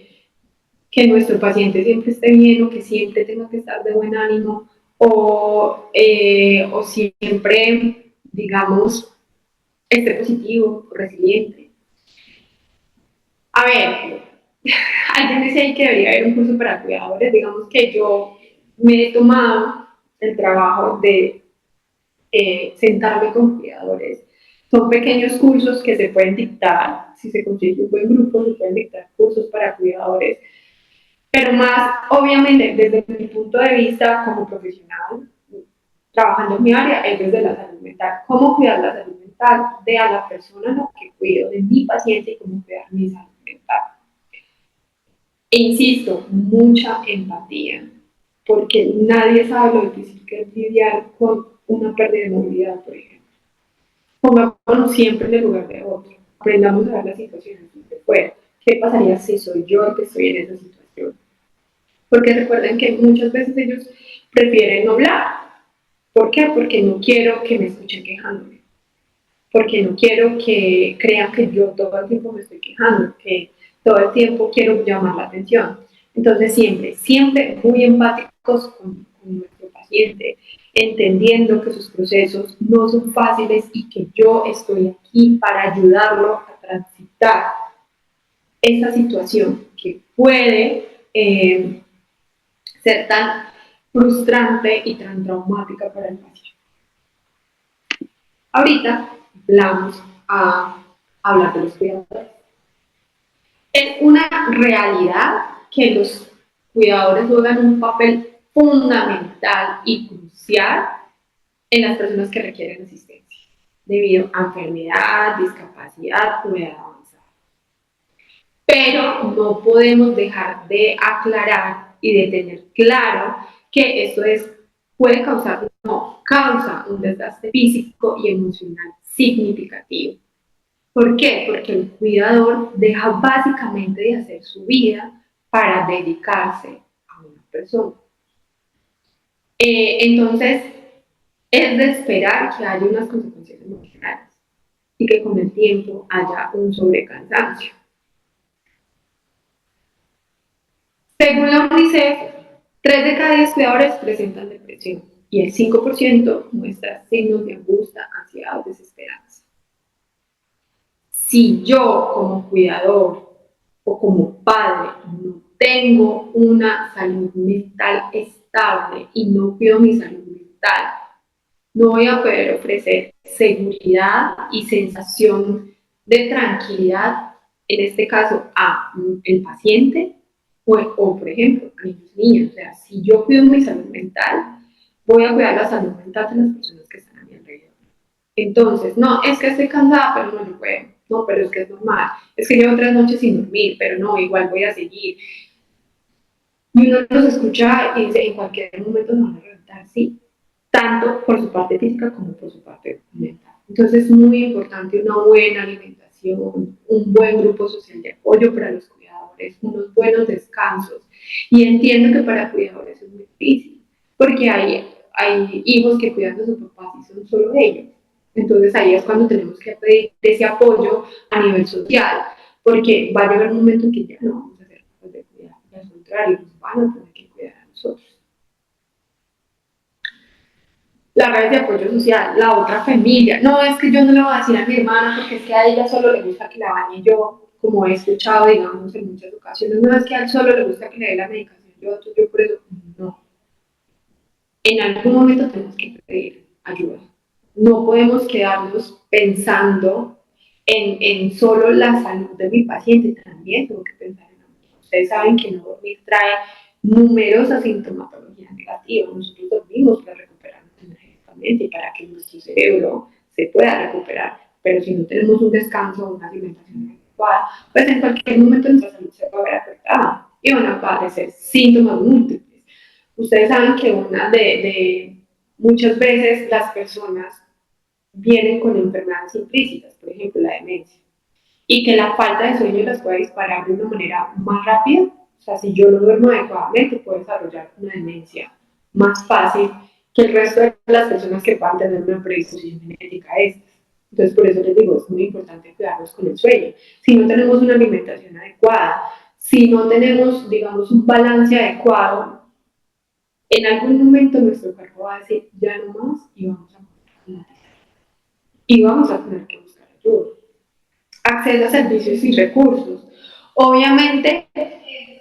nuestro paciente siempre esté bien o que siempre tenga que estar de buen ánimo o siempre, digamos, esté positivo, resiliente. A ver, alguien dice ahí que debería haber un curso para cuidadores. Digamos que yo me he tomado el trabajo de sentarme con cuidadores. Son pequeños cursos que se pueden dictar, si se consigue un buen grupo, se pueden dictar cursos para cuidadores, pero más, obviamente, desde mi punto de vista como profesional, trabajando en mi área, es desde la salud mental. ¿Cómo cuidar la salud mental de a la persona a la que cuido, de mi paciente y cómo cuidar mi salud mental? E insisto, mucha empatía, porque nadie sabe lo difícil que es lidiar con una pérdida de movilidad, por ejemplo. Pongámonos siempre en el lugar de otro. Aprendamos a ver las situaciones desde fuera. ¿Qué pasaría si soy yo el que estoy en esa situación? Porque recuerden que muchas veces ellos prefieren no hablar. ¿Por qué? Porque no quiero que me escuchen quejándome. Porque no quiero que crean que yo todo el tiempo me estoy quejando, que todo el tiempo quiero llamar la atención. Entonces siempre, siempre muy empáticos con nuestro paciente, entendiendo que sus procesos no son fáciles y que yo estoy aquí para ayudarlo a transitar esa situación que puede ser tan frustrante y tan traumática para el paciente. Ahorita vamos a hablar de los cuidadores. Es una realidad que los cuidadores juegan un papel fundamental y crucial en las personas que requieren asistencia, debido a enfermedad, discapacidad o edad avanzada. Pero no podemos dejar de aclarar y de tener claro que esto puede causar, no, causa un desgaste físico y emocional significativo. ¿Por qué? Porque el cuidador deja básicamente de hacer su vida para dedicarse a una persona. Entonces, es de esperar que haya unas consecuencias emocionales. y que con el tiempo haya un sobrecansancio. Según la UNICEF, 3 de cada 10 cuidadores presentan depresión y el 5% muestra signos de angustia, ansiedad o desesperanza. Si yo como cuidador o como padre no tengo una salud mental estable y no cuido mi salud mental, no voy a poder ofrecer seguridad y sensación de tranquilidad, en este caso, a el paciente o por ejemplo, a niños y niñas. O sea, si yo cuido mi salud mental, voy a cuidar la salud mental de las personas que están a mi alrededor. Entonces, no, es que estoy cansada, pero no lo puedo. No, pero es que es normal. Es que llevo 3 noches sin dormir, pero no, igual voy a seguir. Y uno los escucha y dice, en cualquier momento nos van a reventar, sí, tanto por su parte física como por su parte mental. Entonces es muy importante una buena alimentación, un buen grupo social de apoyo para los cuidadores, unos buenos descansos. Y entiendo que para cuidadores es muy difícil, porque hay hijos que cuidan a sus papás y son solo ellos. Entonces ahí es cuando tenemos que pedir ese apoyo a nivel social, porque va a llegar un momento en que ya no vamos a ser capaces de cuidar, al contrario, nos van a tener que cuidar a nosotros. La red de apoyo social, la otra familia. No, es que yo no le voy a decir a mi hermana porque es que a ella solo le gusta que la bañe yo, como he escuchado, digamos, en muchas ocasiones. No, es que a él solo le gusta que le dé la medicación yo por eso, no. En algún momento tenemos que pedir ayuda. No podemos quedarnos pensando en solo la salud de mi paciente, también tengo que pensar en la mía. Ustedes saben que no dormir trae numerosas sintomatologías negativas. Nosotros dormimos para recuperarnos energéticamente y para que nuestro cerebro se pueda recuperar. Pero si no tenemos un descanso o una alimentación adecuada, pues en cualquier momento nuestra salud se va a ver afectada y van a aparecer síntomas múltiples. Ustedes saben que una de muchas veces las personas vienen con enfermedades implícitas, por ejemplo la demencia, y que la falta de sueño las puede disparar de una manera más rápida. O sea, si yo no duermo adecuadamente, puedo desarrollar una demencia más fácil que el resto de las personas que puedan tener una predisposición genética a estas. Entonces, por eso les digo, es muy importante cuidarnos con el sueño. Si no tenemos una alimentación adecuada, si no tenemos, digamos, un balance adecuado, en algún momento nuestro cuerpo va a decir, ya no más, y vamos a tener que buscar ayuda. Acceso a servicios y recursos. Obviamente,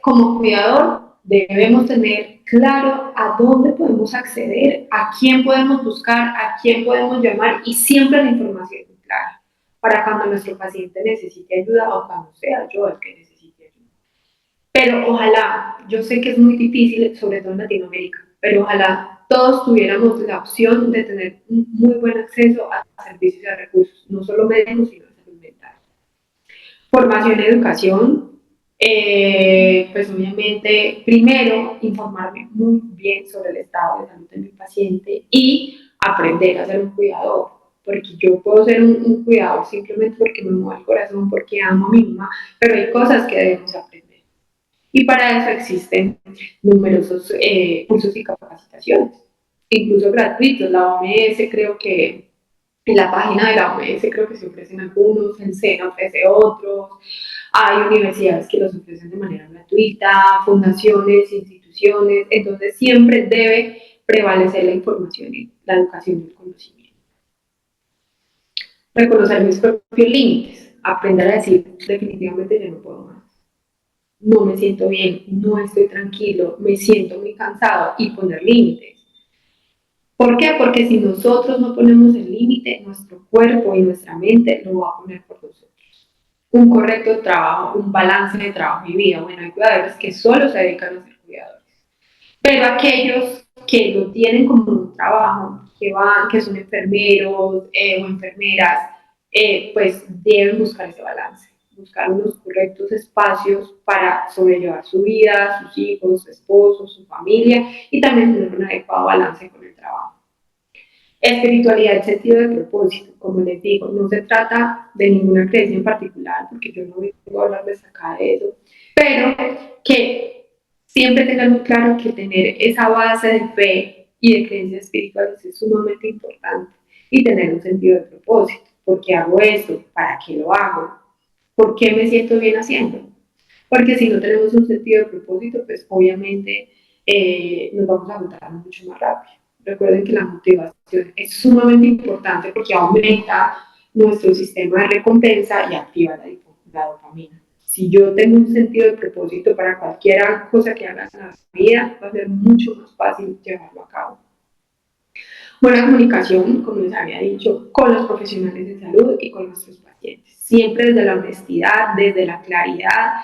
como cuidador, debemos tener claro a dónde podemos acceder, a quién podemos buscar, a quién podemos llamar y siempre la información es clara para cuando nuestro paciente necesite ayuda o cuando sea yo el que necesite ayuda. Pero ojalá, yo sé que es muy difícil, sobre todo en Latinoamérica, pero ojalá todos tuviéramos la opción de tener un muy buen acceso a servicios y a recursos, no solo médicos, sino de salud mental. Formación y educación, pues obviamente, primero, informarme muy bien sobre el estado de salud de mi paciente y aprender a ser un cuidador, porque yo puedo ser un cuidador simplemente porque me mueve el corazón, porque amo a mi mamá, pero hay cosas que debemos aprender. Y para eso existen numerosos cursos y capacitaciones, incluso gratuitos. La OMS creo que, en la página de la OMS creo que se ofrecen algunos, el SENA ofrece otros, hay universidades que los ofrecen de manera gratuita, fundaciones, instituciones, entonces siempre debe prevalecer la información, la educación y el conocimiento. Reconocer mis propios límites, aprender a decir definitivamente yo no puedo más, no me siento bien, no estoy tranquilo, me siento muy cansado y poner límites. ¿Por qué? Porque si nosotros no ponemos el límite, nuestro cuerpo y nuestra mente lo va a poner por nosotros. Un correcto trabajo, un balance de trabajo y vida. Bueno, hay cuidadores que solo se dedican a ser cuidadores, pero aquellos que lo tienen como un trabajo, que van, que son enfermeros o enfermeras, pues deben buscar ese balance, buscar unos correctos espacios para sobrellevar su vida, sus hijos, su esposo, su familia y también tener un adecuado balance con el trabajo. Espiritualidad, el sentido de propósito, como les digo, no se trata de ninguna creencia en particular, porque yo no vengo a hablarles acá de eso, pero que siempre tengan muy claro que tener esa base de fe y de creencias espirituales es sumamente importante y tener un sentido de propósito, ¿Por qué hago esto? ¿Para qué lo hago? ¿Por qué me siento bien haciendo? Porque si no tenemos un sentido de propósito, pues obviamente nos vamos a agotar mucho más rápido. Recuerden que la motivación es sumamente importante porque aumenta nuestro sistema de recompensa y activa la dopamina. Si yo tengo un sentido de propósito para cualquier cosa que hagas en la vida, va a ser mucho más fácil llevarlo a cabo. Buena comunicación, como les había dicho, con los profesionales de salud y con nuestros pacientes. Siempre desde la honestidad, desde la claridad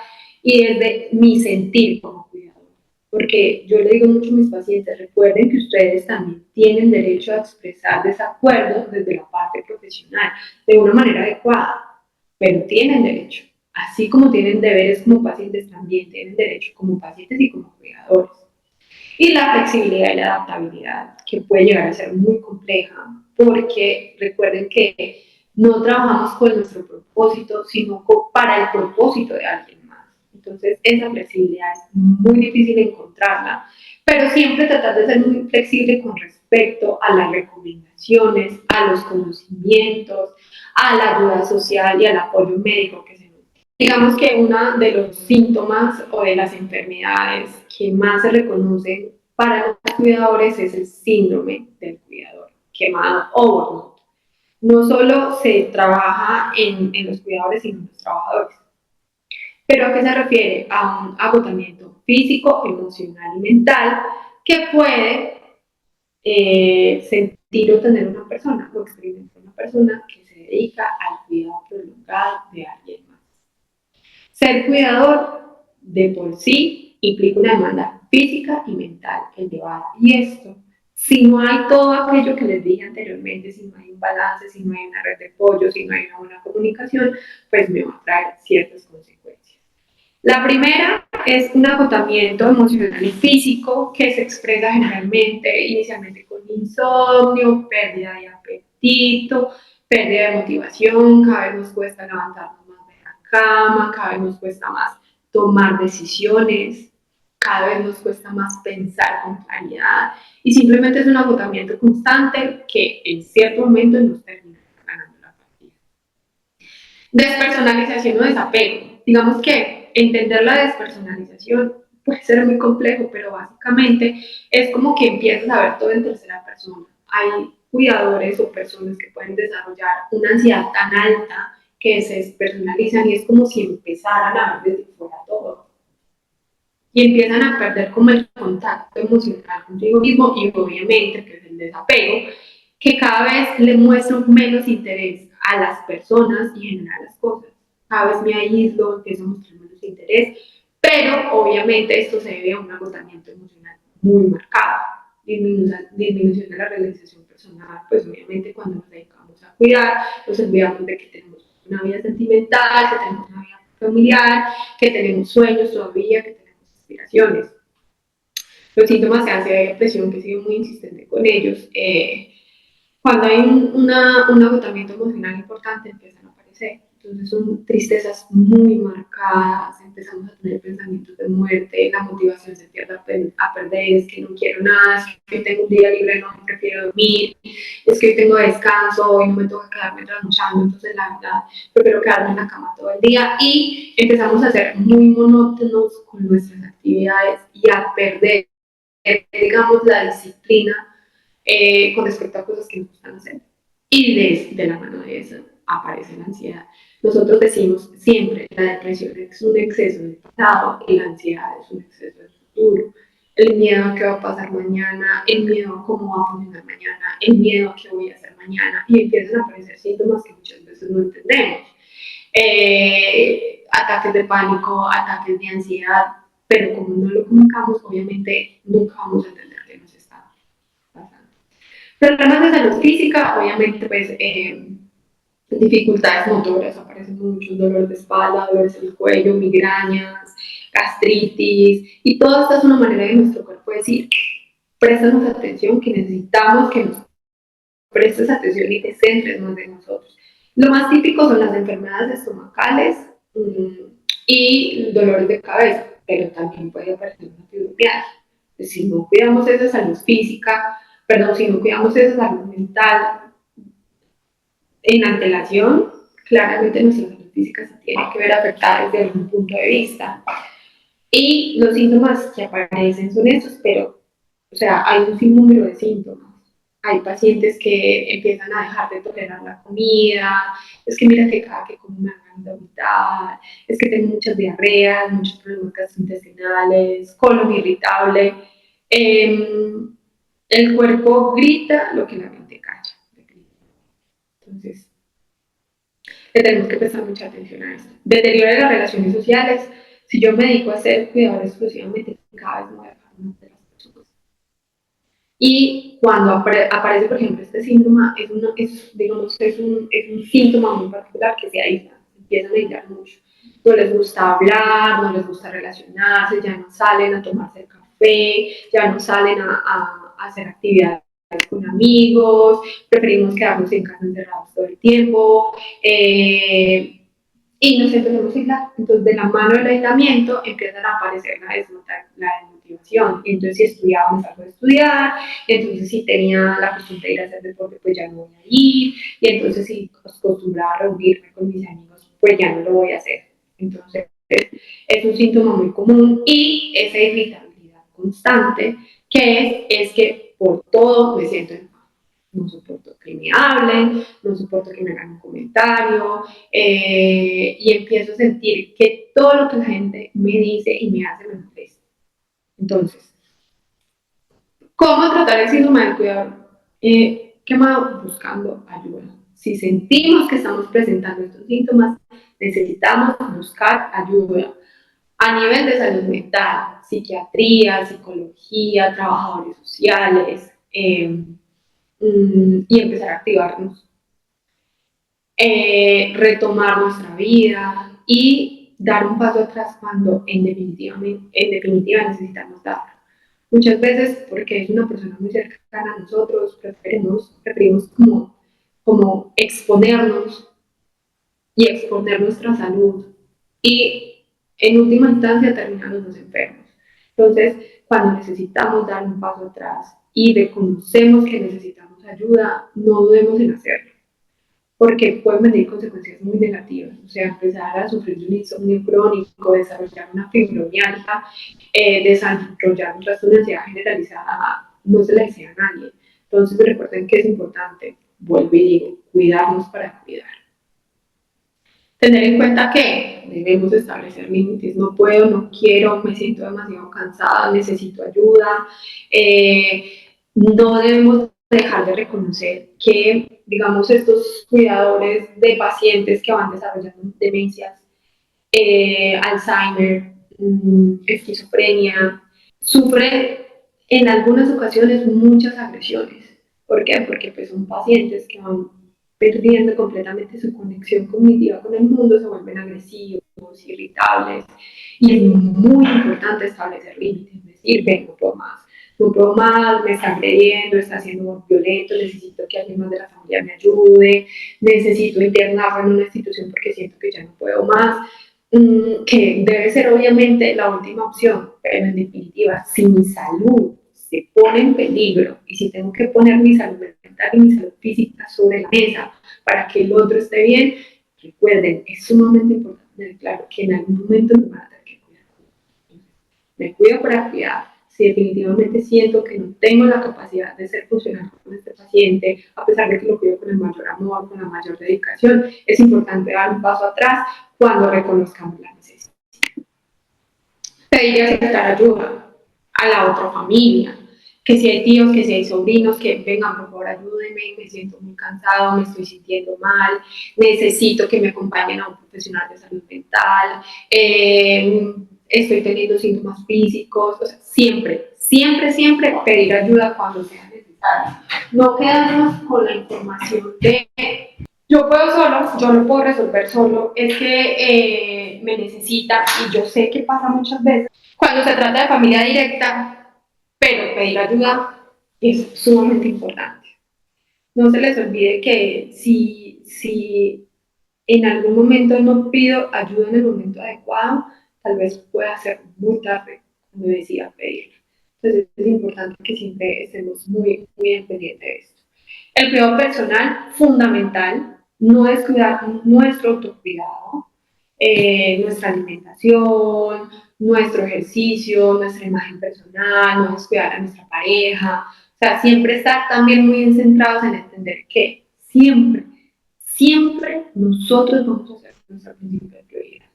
y desde mi sentir como cuidador. Porque yo le digo mucho a mis pacientes, recuerden que ustedes también tienen derecho a expresar desacuerdos desde la parte profesional, de una manera adecuada, pero tienen derecho. Así como tienen deberes como pacientes, también tienen derecho como pacientes y como cuidadores. Y la flexibilidad y la adaptabilidad, que puede llegar a ser muy compleja, porque recuerden que no trabajamos con nuestro propósito, sino para el propósito de alguien más. Entonces, esa flexibilidad es muy difícil encontrarla, pero siempre tratar de ser muy flexible con respecto a las recomendaciones, a los conocimientos, a la ayuda social y al apoyo médico que se nos. Digamos que uno de los síntomas o de las enfermedades que más se reconocen para los cuidadores es el síndrome del cuidador quemado o burnout. No solo se trabaja en los cuidadores, sino en los trabajadores. ¿Pero a qué se refiere? A un agotamiento físico, emocional y mental que puede sentir o tener una persona o experimentar una persona que se dedica al cuidado prolongado de alguien más. Ser cuidador de por sí implica una demanda física y mental elevada. Y esto, si no hay todo aquello que les dije anteriormente, si no hay un balance, si no hay una red de apoyo, si no hay una buena comunicación, pues me va a traer ciertas consecuencias. La primera es un agotamiento emocional y físico que se expresa generalmente, inicialmente con insomnio, pérdida de apetito, pérdida de motivación, cada vez nos cuesta levantarnos más de la cama, cada vez nos cuesta más tomar decisiones, cada vez nos cuesta más pensar con claridad y simplemente es un agotamiento constante que en cierto momento nos termina ganando la partida. Despersonalización o desapego. Digamos que entender la despersonalización puede ser muy complejo, pero básicamente es como que empiezas a ver todo en tercera persona. Hay cuidadores o personas que pueden desarrollar una ansiedad tan alta que se despersonalizan y es como si empezaran a ver desde fuera todo. Y empiezan a perder como el contacto emocional contigo mismo y obviamente, que es el desapego, que cada vez le muestro menos interés a las personas y en general a las cosas. Cada vez me aíslo, empiezo a mostrar menos interés, pero obviamente esto se debe a un agotamiento emocional muy marcado. Disminución de la realización personal, pues obviamente cuando nos dedicamos a cuidar, nos olvidamos de que tenemos una vida sentimental, que tenemos una vida familiar, que tenemos sueños todavía, que tenemos aspiraciones. Los síntomas de ansiedad y depresión, que sigo muy insistente con ellos, cuando hay un agotamiento emocional importante empiezan a aparecer. Entonces son tristezas muy marcadas, empezamos a tener pensamientos de muerte, la motivación se pierde a perder, es que no quiero nada, es que hoy tengo un día libre, no prefiero dormir, es que hoy tengo descanso, hoy no me toca quedarme trasnochando, entonces la verdad prefiero quedarme en la cama todo el día y empezamos a ser muy monótonos con nuestras actividades y a perder, digamos, la disciplina con respecto a cosas que nos gustan hacer. Y de la mano de eso aparece la ansiedad. Nosotros decimos siempre, la depresión es un exceso del pasado y la ansiedad es un exceso del futuro. El miedo a qué va a pasar mañana, el miedo a cómo va a funcionar mañana, el miedo a qué voy a hacer mañana, y empiezan a aparecer síntomas que muchas veces no entendemos. Ataques de pánico, ataques de ansiedad, pero como no lo comunicamos, obviamente nunca vamos a entender qué nos está pasando. Problemas de salud física, obviamente, pues dificultades motoras, aparecen muchos dolores de espalda, dolores en el cuello, migrañas, gastritis, y todo esto es una manera de nuestro cuerpo decir, préstanos atención, que necesitamos que nos prestes atención y te centres más en nosotros. Lo más típico son las enfermedades estomacales y dolores de cabeza, pero también puede aparecer una fibromialgia. Si no cuidamos esa salud física, perdón, si no cuidamos esa salud mental, en antelación, claramente nuestra salud física se tiene que ver afectada desde algún punto de vista. Y los síntomas que aparecen son estos, pero, o sea, hay un sinnúmero de síntomas. Hay pacientes que empiezan a dejar de tolerar la comida, es que mira que cada que como me dan de vomitar, es que tengo muchas diarreas, muchos problemas gastrointestinales, colon irritable. El cuerpo grita lo que la mente calla. Entonces, le tenemos que prestar mucha atención a esto. Deterioro de las relaciones sociales. Si yo me dedico a ser cuidador exclusivamente, cada vez me voy a dejar más de las personas. Y cuando aparece, por ejemplo, este síntoma, es un síntoma muy particular que se aísla, empiezan a aislar mucho. No les gusta hablar, no les gusta relacionarse, ya no salen a tomarse el café, ya no salen a hacer actividades con amigos, preferimos quedarnos en casa encerrados todo el tiempo. Y nos empezamos a aislar. Entonces, de la mano del aislamiento empiezan a aparecer la desmotivación. Entonces, si estudiaba, me salgo de estudiar. Entonces, si tenía la costumbre de ir a hacer deporte, pues ya no voy a ir. Y entonces, si acostumbraba a reunirme con mis amigos, pues ya no lo voy a hacer. Entonces, es un síntoma muy común y esa irritabilidad constante es que por todo me siento enferma. No soporto que me hablen, no soporto que me hagan un comentario, y empiezo a sentir que todo lo que la gente me dice y me hace me molesta. Entonces, ¿cómo tratar el síndrome del cuidador? ¿Qué más? Buscando ayuda. Si sentimos que estamos presentando estos síntomas, necesitamos buscar ayuda a nivel de salud mental, psiquiatría, psicología, trabajadores sociales, y empezar a activarnos, retomar nuestra vida y dar un paso atrás cuando en definitiva necesitamos darlo. Muchas veces, porque es una persona muy cercana a nosotros, preferimos como exponernos y exponer nuestra salud y en última instancia terminamos enfermos. Entonces, cuando necesitamos dar un paso atrás y reconocemos que necesitamos ayuda, no dudemos en hacerlo, porque pueden venir consecuencias muy negativas, o sea, empezar a sufrir de un insomnio crónico, desarrollar una fibromialgia, desarrollar un trastorno de ansiedad generalizada, no se le desea a nadie. Entonces recuerden que es importante, vuelvo y digo, cuidarnos para cuidar. Tener en cuenta que debemos establecer límites, no puedo, no quiero, me siento demasiado cansada, necesito ayuda. No debemos dejar de reconocer que, digamos, estos cuidadores de pacientes que van desarrollando demencias, Alzheimer, esquizofrenia, sufren en algunas ocasiones muchas agresiones. ¿Por qué? Porque pues, son pacientes que van perdiendo completamente su conexión cognitiva con el mundo, se vuelven agresivos, irritables, y es muy importante establecer límites, decir, ven, no puedo más, me está agrediendo, está siendo violento, necesito que alguien más de la familia me ayude, necesito internarme en una institución porque siento que ya no puedo más, que debe ser obviamente la última opción, pero en definitiva, si mi salud se pone en peligro y si tengo que poner mi salud mental y mi salud física sobre la mesa para que el otro esté bien, recuerden, es sumamente importante tener claro que en algún momento me van a tener que cuidar. Me cuido para cuidar. Si definitivamente siento que no tengo la capacidad de ser funcional con este paciente, a pesar de que lo cuido con el mayor amor, con la mayor dedicación, es importante dar un paso atrás cuando reconozcamos la necesidad. Pedir y aceptar ayuda a la otra familia, que si hay tíos, que si hay sobrinos, que vengan, por favor, ayúdenme, me siento muy cansado, me estoy sintiendo mal, necesito que me acompañen a un profesional de salud mental, estoy teniendo síntomas físicos, o sea, siempre pedir ayuda cuando sea necesario. No quedarnos con la información de yo puedo solo, yo lo puedo resolver solo, es que me necesita y yo sé que pasa muchas veces cuando se trata de familia directa, pero pedir ayuda es sumamente importante. No se les olvide que si en algún momento no pido ayuda en el momento adecuado, tal vez pueda ser muy tarde cuando decida pedir. Entonces es importante que siempre estemos muy, muy pendientes de esto. El cuidado personal, fundamental. no descuidar nuestro autocuidado, nuestra alimentación, nuestro ejercicio, nuestra imagen personal, no descuidar a nuestra pareja. O sea, siempre estar también muy centrados en entender que siempre nosotros vamos a ser nuestra principal prioridad.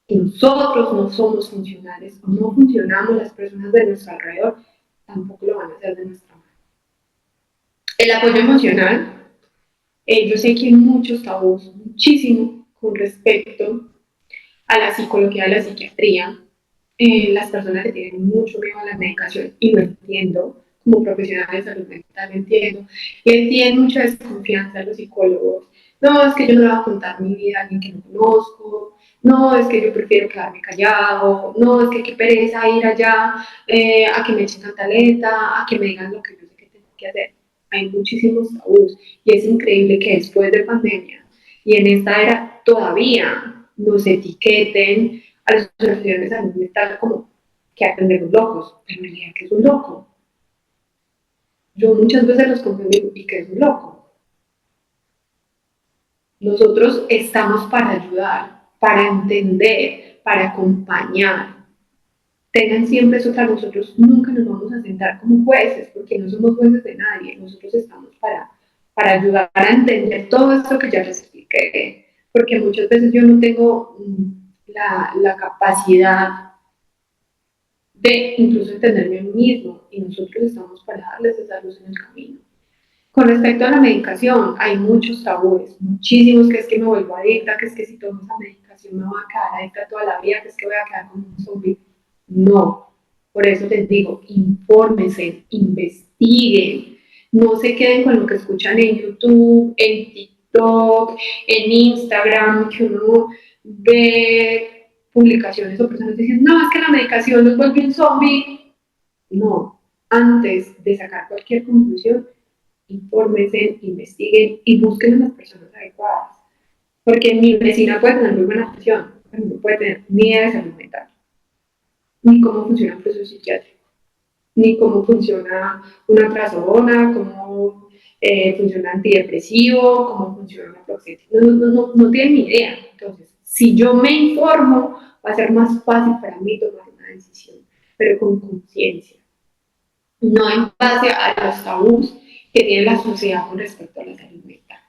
Que nosotros no somos funcionales o no funcionamos, las personas de nuestro alrededor tampoco lo van a hacer de nuestra mano. El apoyo emocional, yo sé que hay muchos tabús, muchísimo, con respecto a la psicología, a la psiquiatría. Las personas que tienen mucho miedo a la medicación, y lo entiendo, como profesional de salud mental, lo entiendo, y tienen mucha desconfianza a los psicólogos. No, es que yo no le voy a contar mi vida a alguien que no conozco, no, es que yo prefiero quedarme callado, no, es que qué pereza ir allá a que me echen cantaleta, a que me digan lo que yo sé que tengo que hacer. Hay muchísimos tabús y es increíble que después de pandemia y en esta era todavía nos etiqueten a los profesionales de salud mental como que atendemos locos, pero en realidad que es un loco. Yo muchas veces los confundo y que es un loco. Nosotros estamos para ayudar, para entender, para acompañar. Tengan siempre eso claro, nosotros nunca nos vamos a sentar como jueces, porque no somos jueces de nadie, nosotros estamos para ayudar a entender todo esto que ya les expliqué, porque muchas veces yo no tengo la capacidad de incluso entenderme a mí mismo, y nosotros estamos para darles esa luz en el camino. Con respecto a la medicación, hay muchos tabúes, muchísimos, que es que me vuelvo adicta, que es que si tomo esa medicación me voy a quedar adicta toda la vida, que es que voy a quedar como un zombie. No, por eso les digo, infórmense, investiguen, no se queden con lo que escuchan en YouTube, en TikTok, en Instagram, que uno ve publicaciones o personas diciendo, no, es que la medicación nos vuelve un zombie. No, antes de sacar cualquier conclusión, infórmense, investiguen y busquen a las personas adecuadas. Porque mi vecina puede tener muy buena atención, pero no puede tener ni idea de salud mental, ni cómo funciona un proceso psiquiátrico, ni cómo funciona una trazodona, cómo funciona un antidepresivo, cómo funciona una proxetina. No tienen ni idea. Entonces, si yo me informo, va a ser más fácil para mí tomar una decisión, pero con conciencia, no en base a los tabús que tiene la sociedad con respecto a la salud mental.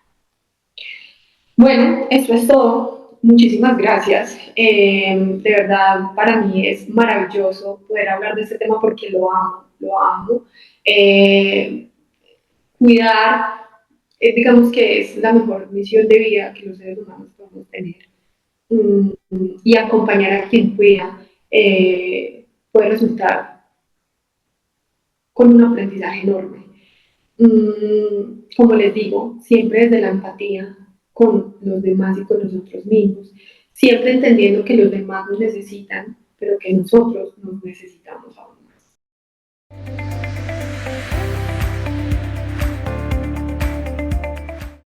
Bueno, eso es todo. Muchísimas gracias. De verdad, para mí es maravilloso poder hablar de este tema porque lo amo, lo amo. Eh, Cuidar, digamos que es la mejor misión de vida que los seres humanos podemos tener. Mm, y acompañar a quien cuida puede resultar con un aprendizaje enorme. Como les digo, siempre desde la empatía con los demás y con nosotros mismos, siempre entendiendo que los demás nos necesitan, pero que nosotros nos necesitamos a